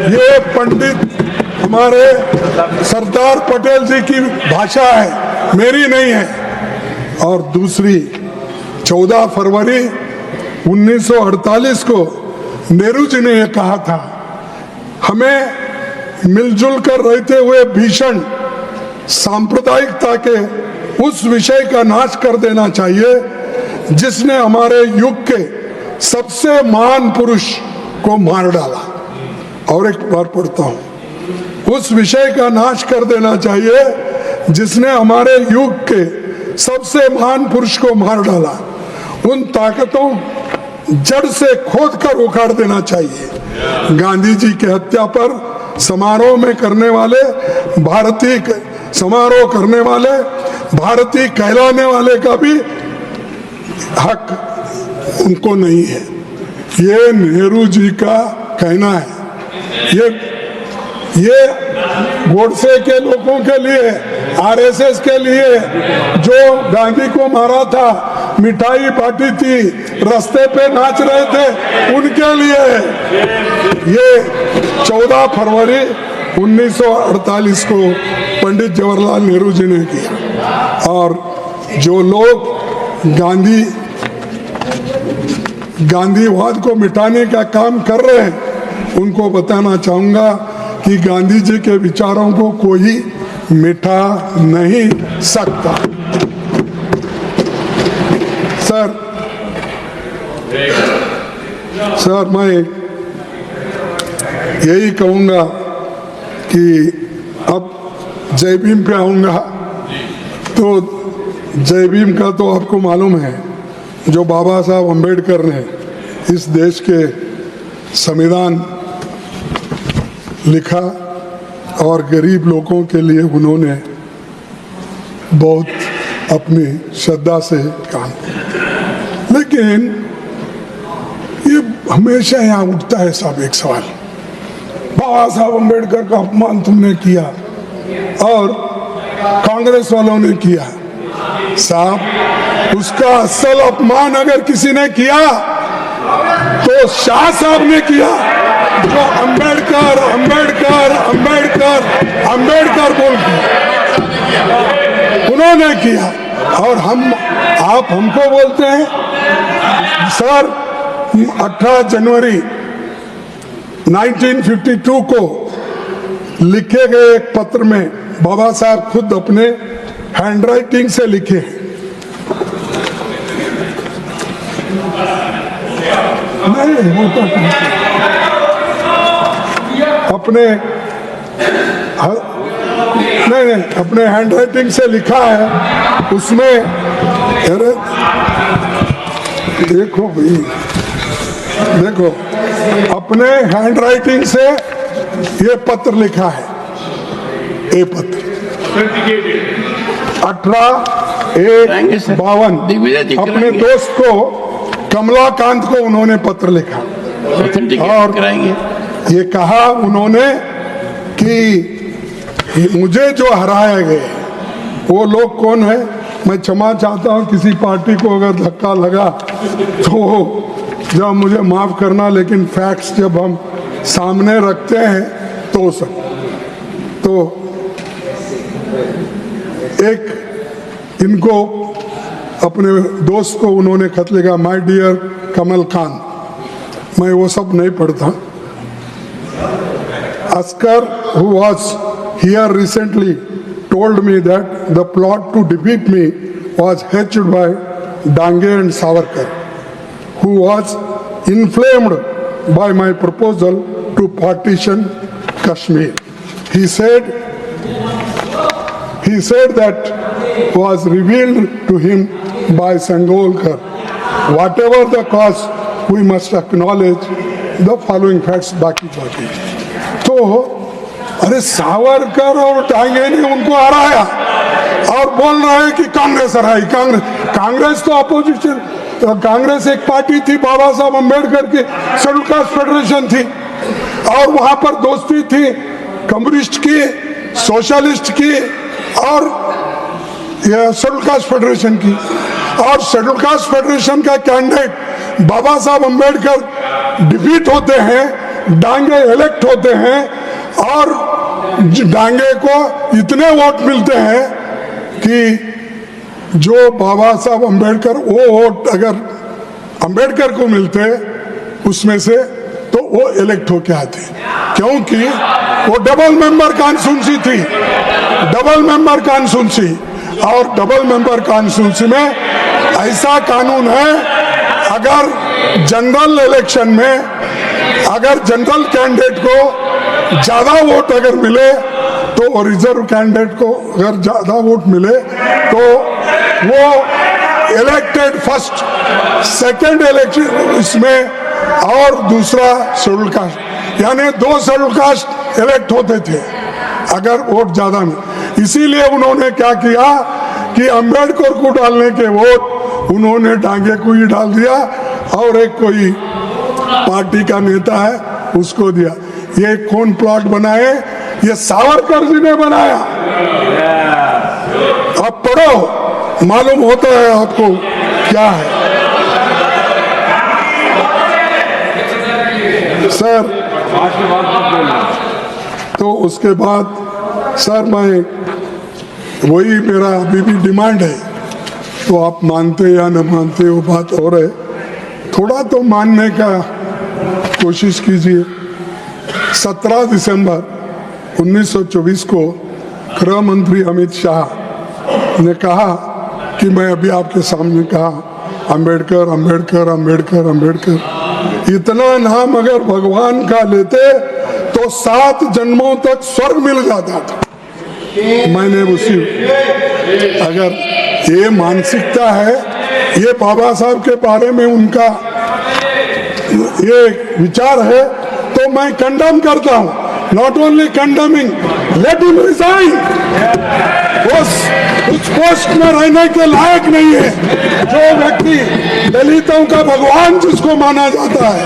ये पंडित हमारे सरदार पटेल जी की भाषा है, मेरी नहीं है। और दूसरी, 14 फरवरी 1948 को नेहरू जी ने यह कहा था, हमें मिलजुल कर रहते हुए भीषण सांप्रदायिकता के उस विषय का नाश कर देना चाहिए जिसने हमारे युग के सबसे महान पुरुष को मार डाला। और एक बार पढ़ता हूं, उस विषय का नाश कर देना चाहिए जिसने हमारे युग के सबसे महान पुरुष को मार डाला। उन ताकतों जड़ से खोद कर उखाड़ देना चाहिए। गांधी जी की हत्या पर समारोह करने वाले भारतीय कहलाने वाले का भी हक उनको नहीं है। ये नेहरू जी का कहना है। ये गोडसे के लोगों के लिए, आरएसएस के लिए, जो गांधी को मारा था, मिठाई बांटी थी, रास्ते पे नाच रहे थे, उनके लिए ये 14 फरवरी 1948 को पंडित जवाहरलाल नेहरू जी ने किया। और जो लोग गांधीवाद को मिटाने का काम कर रहे हैं, उनको बताना चाहूंगा कि गांधी जी के विचारों को कोई मिटा नहीं सकता। सर, मैं यही कहूंगा कि अब जय भीम पे आऊंगा। तो जय भीम का तो आपको मालूम है, जो बाबा साहब अम्बेडकर ने इस देश के संविधान लिखा और गरीब लोगों के लिए उन्होंने बहुत अपनी श्रद्धा से काम किया। लेकिन ये हमेशा यहाँ उठता है साहब एक सवाल, बाबा साहब अम्बेडकर का अपमान तुमने किया और कांग्रेस वालों ने किया। साहब, उसका असल अपमान अगर किसी ने किया तो शाह साहब ने किया, जो अम्बेडकर अम्बेडकर अम्बेडकर अम्बेडकर बोल उन्होंने किया। और आप हमको बोलते हैं। सर, 18 जनवरी 1952 को लिखे गए एक पत्र में बाबा साहब खुद अपने हैंडराइटिंग से लिखे हैं। अपने हैंडराइटिंग से लिखा है। उसमें अरे देखो भाई, देखो अपने हैंडराइटिंग से ये पत्र लिखा है। ये पत्र 18/1/52 अपने दोस्त को कमलाकांत को उन्होंने पत्र लिखा और ये कहा उन्होंने कि मुझे जो हराए गए वो लोग कौन है? मैं क्षमा चाहता हूं किसी पार्टी को अगर धक्का लगा तो जब मुझे माफ करना, लेकिन फैक्ट्स जब हम सामने रखते हैं तो एक इनको अपने दोस्त को उन्होंने खत लिखा, माय डियर कमल खान, मैं वो सब नहीं पढ़ता। Askar, who was here recently, told me that the plot to defeat me was hatched by Dange and Savarkar, who was inflamed by my proposal to partition Kashmir. He said that was revealed to him by Sangolkar. Whatever the cause, we must acknowledge the following facts. बाकी तो अरे सावरकर और डांगे ने उनको हराया और बोल रहे हैं कि कांग्रेस हराई। कांग्रेस तो अपोजिशन, कांग्रेस एक पार्टी थी, बाबा साहब अम्बेडकर की शेड्यूल कास्ट फेडरेशन थी और वहां पर दोस्ती थी कम्युनिस्ट की, सोशलिस्ट की और शेड्यूल कास्ट फेडरेशन की। और शेड्यूल कास्ट फेडरेशन का कैंडिडेट बाबा साहब अम्बेडकर डिफीट होते हैं, डांगे इलेक्ट होते हैं और डांगे को इतने वोट मिलते हैं कि जो बाबा साहब अम्बेडकर, वो वोट अगर अम्बेडकर को मिलते उसमें से तो वो इलेक्ट होके आते, क्योंकि वो डबल मेंबर कॉन्स्टिट्यूंसी थी, डबल मेंबर कॉन्स्टिट्यूंसी। और डबल मेंबर कॉन्स्टिट्यूंसी में ऐसा कानून है, अगर जनरल इलेक्शन में अगर जनरल कैंडिडेट को ज्यादा वोट अगर मिले तो रिजर्व कैंडिडेट को अगर ज्यादा वोट मिले तो वो इलेक्टेड फर्स्ट, सेकंड इलेक्शन इसमें और दूसरा शेड्यूल कास्ट, यानी 2 शेड्यूल कास्ट इलेक्ट होते थे अगर वोट ज्यादा में। इसीलिए उन्होंने क्या किया कि अम्बेडकर को डालने के वोट उन्होंने डांगे को ही डाल दिया और एक कोई पार्टी का नेता है उसको दिया। ये कौन प्लॉट बनाए? ये सावरकर जी ने बनाया। आप पढ़ो, मालूम होता है आपको क्या है। सर तो उसके बाद सर मैं वही मेरा अभी भी डिमांड है, तो आप मानते या न मानते वो बात और है, थोड़ा तो मानने का कोशिश कीजिए। 17 दिसंबर 1924 को गृह मंत्री अमित शाह ने कहा कि मैं अभी आपके सामने कहा अंबेडकर अंबेडकर अंबेडकर अंबेडकर, इतना नाम अगर भगवान का लेते तो 7 जन्मों तक स्वर्ग मिल जाता था। मैंने उसी, अगर ये मानसिकता है, ये बाबा साहब के बारे में उनका ये विचार है, तो मैं कंडेम करता हूं। Not only condemning, let him resign. उस पोस्ट में रहने के लायक नहीं है जो व्यक्ति दलितों का भगवान जिसको माना जाता है,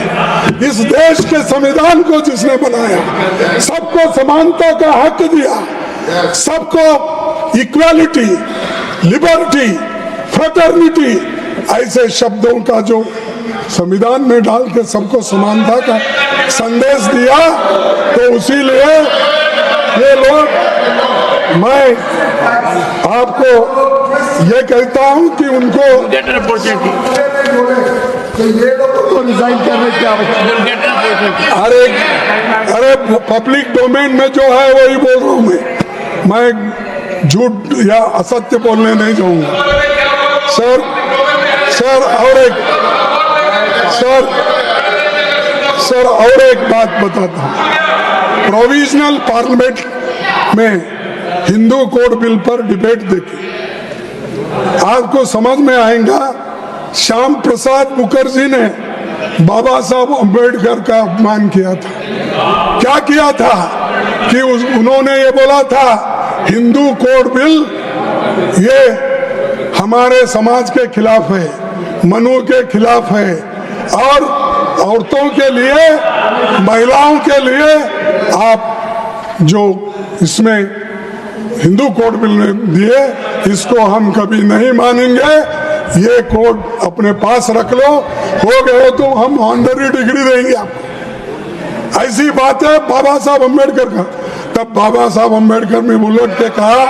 इस देश के संविधान को जिसने बनाया, सबको समानता का हक दिया, सबको इक्वालिटी, लिबर्टी, फ्रेटर्निटी, ऐसे शब्दों का जो संविधान में डाल के सबको समानता का संदेश दिया, तो इसीलिए ये लोग, मैं आपको ये कहता हूं कि उनको रिजाइन करने की आवश्यकता। अरे पब्लिक डोमेन में जो है वही बोल रहा हूं मैं झूठ या असत्य बोलने नहीं जाऊंगा। सर और एक बात बताता हूं। प्रोविजनल पार्लियामेंट में हिंदू कोड बिल पर डिबेट देखी, आपको समझ में आएगा। श्याम प्रसाद मुखर्जी ने बाबा साहब अम्बेडकर का अपमान किया था। क्या किया था कि उन्होंने ये बोला था हिंदू कोड बिल ये हमारे समाज के खिलाफ है, मनु के खिलाफ है, और औरतों के लिए, महिलाओं के लिए आप जो इसमें हिंदू कोड बिल में दिए, इसको हम कभी नहीं मानेंगे। ये कोड अपने पास रख लो, हो गए तो हम ऑनरी डिग्री देंगे आपको। ऐसी बात है बाबा साहब अम्बेडकर का। तब बाबा साहब अम्बेडकर ने बुलट के कहा,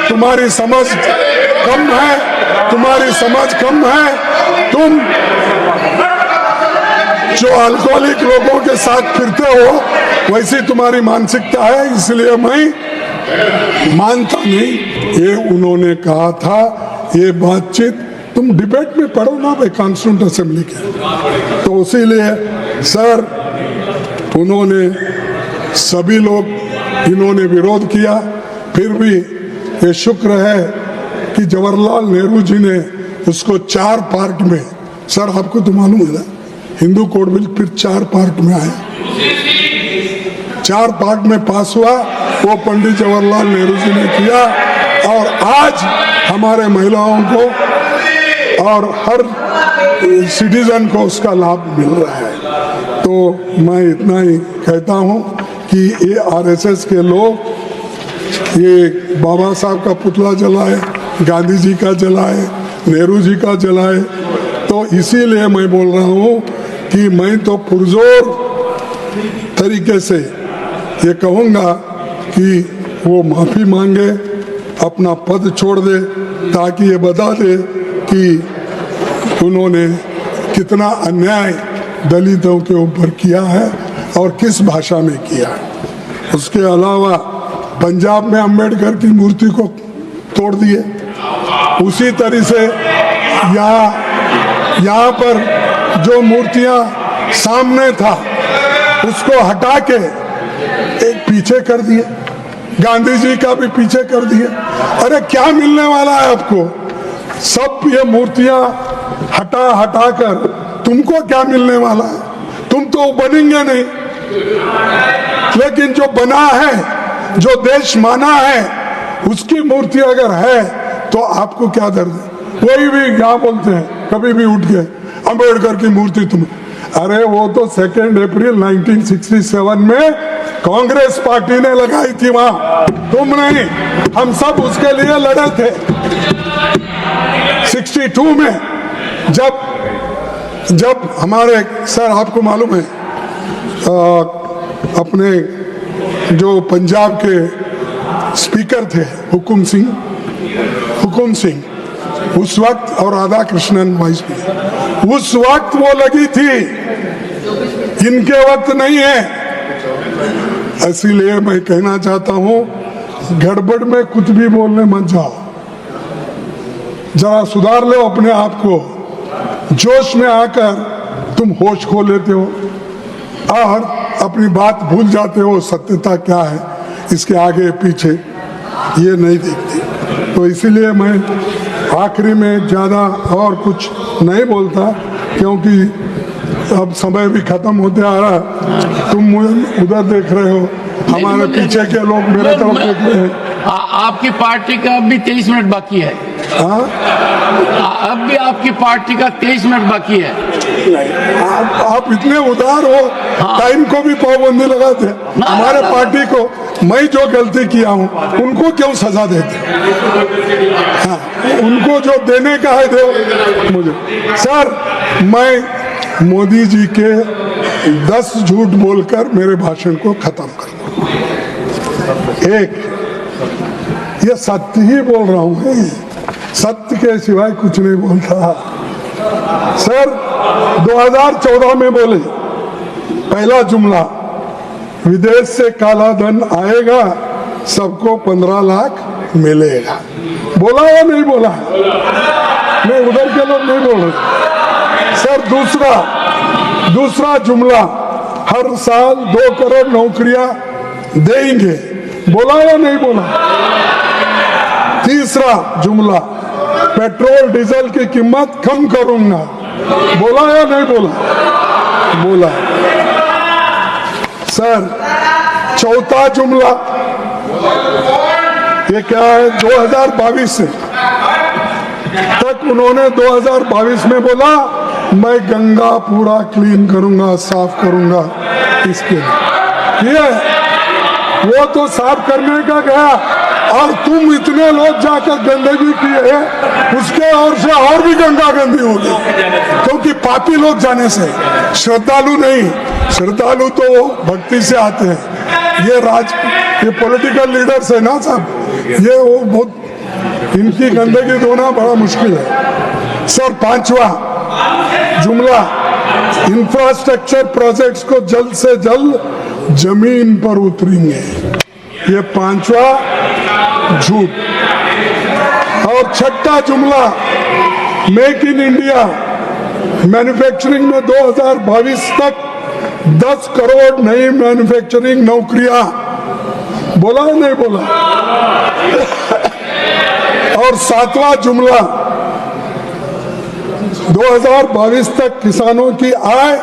तुम्हारी समझ कम है, तुम्हारी समझ कम है, तुम जो अल्कोहलिक लोगों के साथ फिरते हो वैसी तुम्हारी मानसिकता है, इसलिए मैं मानता नहीं। ये उन्होंने कहा था। ये बातचीत तुम डिबेट में पढ़ो ना भाई, कॉन्स्टिट्यूंट असेंबली के। तो इसीलिए सर उन्होंने सभी लोग इन्होंने विरोध किया, फिर भी ये शुक्र है कि जवाहरलाल नेहरू जी ने उसको 4 पार्ट में, सर आपको तो मालूम है ना, हिंदू कोड बिल फिर 4 पार्ट में आया, 4 पार्ट में पास हुआ। वो पंडित जवाहरलाल नेहरू जी ने किया और आज हमारे महिलाओं को और हर सिटीजन को उसका लाभ मिल रहा है। तो मैं इतना ही कहता हूँ कि ये आरएसएस के लोग ये बाबा साहब का पुतला जलाए, गांधी जी का जलाए, नेहरू जी का जलाए, तो इसीलिए मैं बोल रहा हूँ कि मैं तो पुरजोर तरीके से ये कहूँगा कि वो माफ़ी मांगे, अपना पद छोड़ दे, ताकि ये बता दे कि उन्होंने कितना अन्याय दलितों के ऊपर किया है और किस भाषा में किया है। उसके अलावा पंजाब में अंबेडकर की मूर्ति को तोड़ दिए, उसी तरह से यहाँ पर जो मूर्तियाँ सामने था उसको हटा के एक पीछे कर दिए, गांधी जी का भी पीछे कर दिए। अरे क्या मिलने वाला है आपको? सब ये मूर्तियां हटा कर तुमको क्या मिलने वाला है? तुम तो बनेंगे नहीं। लेकिन जो बना है, जो देश माना है, उसकी मूर्ति अगर है तो आपको क्या दर्द है? वही भी क्या बोलते हैं कभी भी उठ के, अंबेडकर की मूर्ति तुम, अरे वो तो 2 अप्रैल 1967 में कांग्रेस पार्टी ने लगाई थी वहां, तुम नहीं। हम सब उसके लिए लड़े थे 62 में, जब हमारे सर आपको मालूम है अपने जो पंजाब के स्पीकर थे हुकुम सिंह उस वक्त, और राधा कृष्णन वाइस भी उस वक्त वो लगी थी, इनके वक्त नहीं है। इसीलिए मैं कहना चाहता हूं, गड़बड़ में कुछ भी बोलने मत जाओ, जरा सुधार लो अपने आप को। जोश में आकर तुम होश खो लेते हो और अपनी बात भूल जाते हो, सत्यता क्या है इसके आगे पीछे ये नहीं देखते। तो इसीलिए मैं आखिरी में ज़्यादा और कुछ नहीं बोलता, क्योंकि अब समय भी खत्म होते आ रहा। तुम उधर देख रहे हो, हमारे पीछे के लोग मेरे तरफ देख रहे हैं। आपकी पार्टी का अब भी 23 मिनट बाकी है। हाँ, अब भी आपकी पार्टी का 23 मिनट बाकी है। आप इतने उदार हो, टाइम को भी पाबंदी लगाते हैं। हमारे पार्टी को मैं जो गलती किया हूँ उनको क्यों सजा देते? हाँ, उनको जो देने का है दो मुझे। सर, मैं मोदी जी के 10 झूठ बोलकर मेरे भाषण को खत्म कर, एक ये सत्य ही बोल रहा हूँ, सत्य के सिवाय कुछ नहीं बोलता। सर 2014 में बोले पहला जुमला, विदेश से काला धन आएगा, सबको 15 लाख मिलेगा। बोला या नहीं बोला? नहीं, उधर के लोग नहीं बोल रहे। सर दूसरा जुमला, हर साल 2 करोड़ नौकरियां देंगे। बोला या नहीं बोला? तीसरा जुमला, पेट्रोल डीजल की कीमत कम करूंगा। बोला या नहीं बोला? बोला। सर चौथा जुमला ये क्या है? 2022 से तक उन्होंने 2022 में बोला मैं गंगा पूरा क्लीन करूंगा, साफ करूंगा। इसके लिए वो तो साफ करने का गया, और तुम इतने लोग जाकर गंदगी किए, उसके ओर से और भी गंगा गंदी होगी, क्योंकि पापी लोग जाने से। श्रद्धालु नहीं, श्रद्धालु तो भक्ति से आते हैं। ये पॉलिटिकल लीडर्स है ना साहब, ये वो बहुत, इनकी गंदगी धोना बड़ा मुश्किल है। सर, पांचवा जुमला, इंफ्रास्ट्रक्चर प्रोजेक्ट्स को जल्द से जल्द जमीन पर उतरेंगे, ये पांचवा झूठ। और छठा जुमला, मेक इन इंडिया, मैन्युफैक्चरिंग में 2022 तक 10 करोड़ नई मैन्युफैक्चरिंग नौकरियां, बोला है नहीं बोला? और सातवां जुमला, 2022 तक किसानों की आय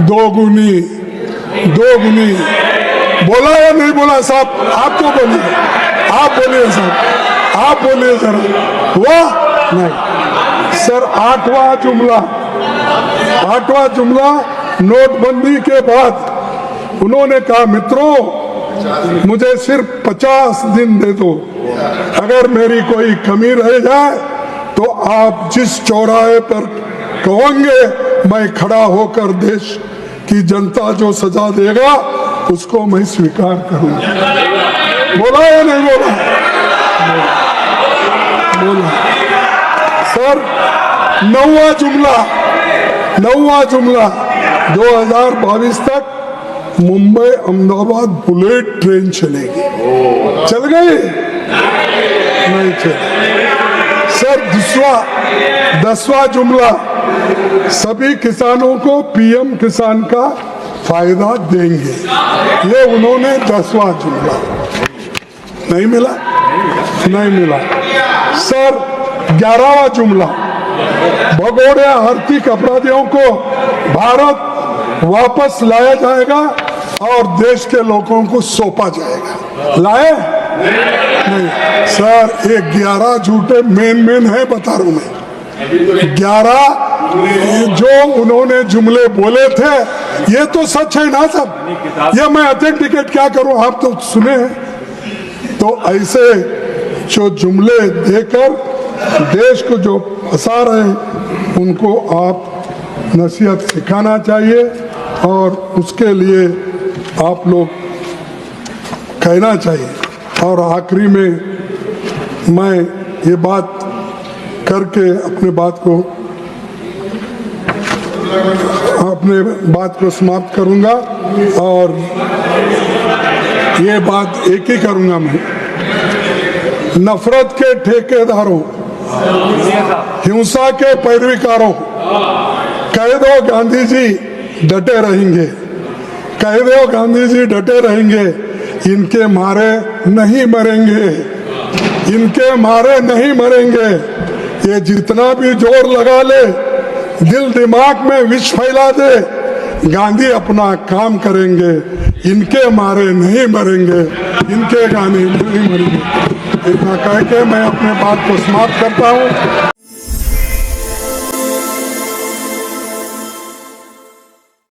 दोगुनी, बोला या नहीं बोला साहब? आप तो बोलिए, आप बोलिए साहब, आप बोलिए जरा, वाह नहीं सर। आठवां जुमला, नोटबंदी के बाद उन्होंने कहा, मित्रों मुझे सिर्फ 50 दिन दे दो, अगर मेरी कोई कमी रह जाए तो आप जिस चौराहे पर कहोगे मैं खड़ा होकर देश की जनता जो सजा देगा उसको मैं स्वीकार करूंगा। बोला या नहीं बोला? बोला। सर, नौवां जुमला, 2022 तक मुंबई अहमदाबाद बुलेट ट्रेन चलेगी। चल गई? नहीं चली। सर, 10वां जुमला, सभी किसानों को पीएम किसान का फायदा देंगे, ये उन्होंने 10वां जुमला। नहीं मिला। सर, 11वां जुमला, भगोड़े आर्थिक अपराधियों को भारत वापस लाया जाएगा और देश के लोगों को सौंपा जाएगा। लाए? नहीं सर, ये 11 झूठे मेन है, बता रहा हूं मैं। 11 जो उन्होंने जुमले बोले थे, ये तो सच है ना साहब? ये मैं ऑथेंटिकेट क्या करूं, आप तो सुने हैं। तो ऐसे जो जुमले देकर देश को जो फंसा रहे हैं, उनको आप नसीहत सिखाना चाहिए और उसके लिए आप लोग कहना चाहिए। और आखिरी में मैं ये बात करके अपने बात को समाप्त करूंगा, और ये बात एक ही करूंगा मैं, नफरत के ठेकेदारों, हिंसा के पैरवीकारों, कह दो गांधी जी डटे रहेंगे, कह दो गांधी जी डटे रहेंगे, इनके मारे नहीं मरेंगे, इनके मारे नहीं मरेंगे। ये जितना भी जोर लगा ले, दिल दिमाग में विष फैला दे, गांधी अपना काम करेंगे, इनके मारे नहीं मरेंगे, इनके गाने नहीं मरेंगे। इतना कह के मैं अपने बात को समाप्त करता हूँ।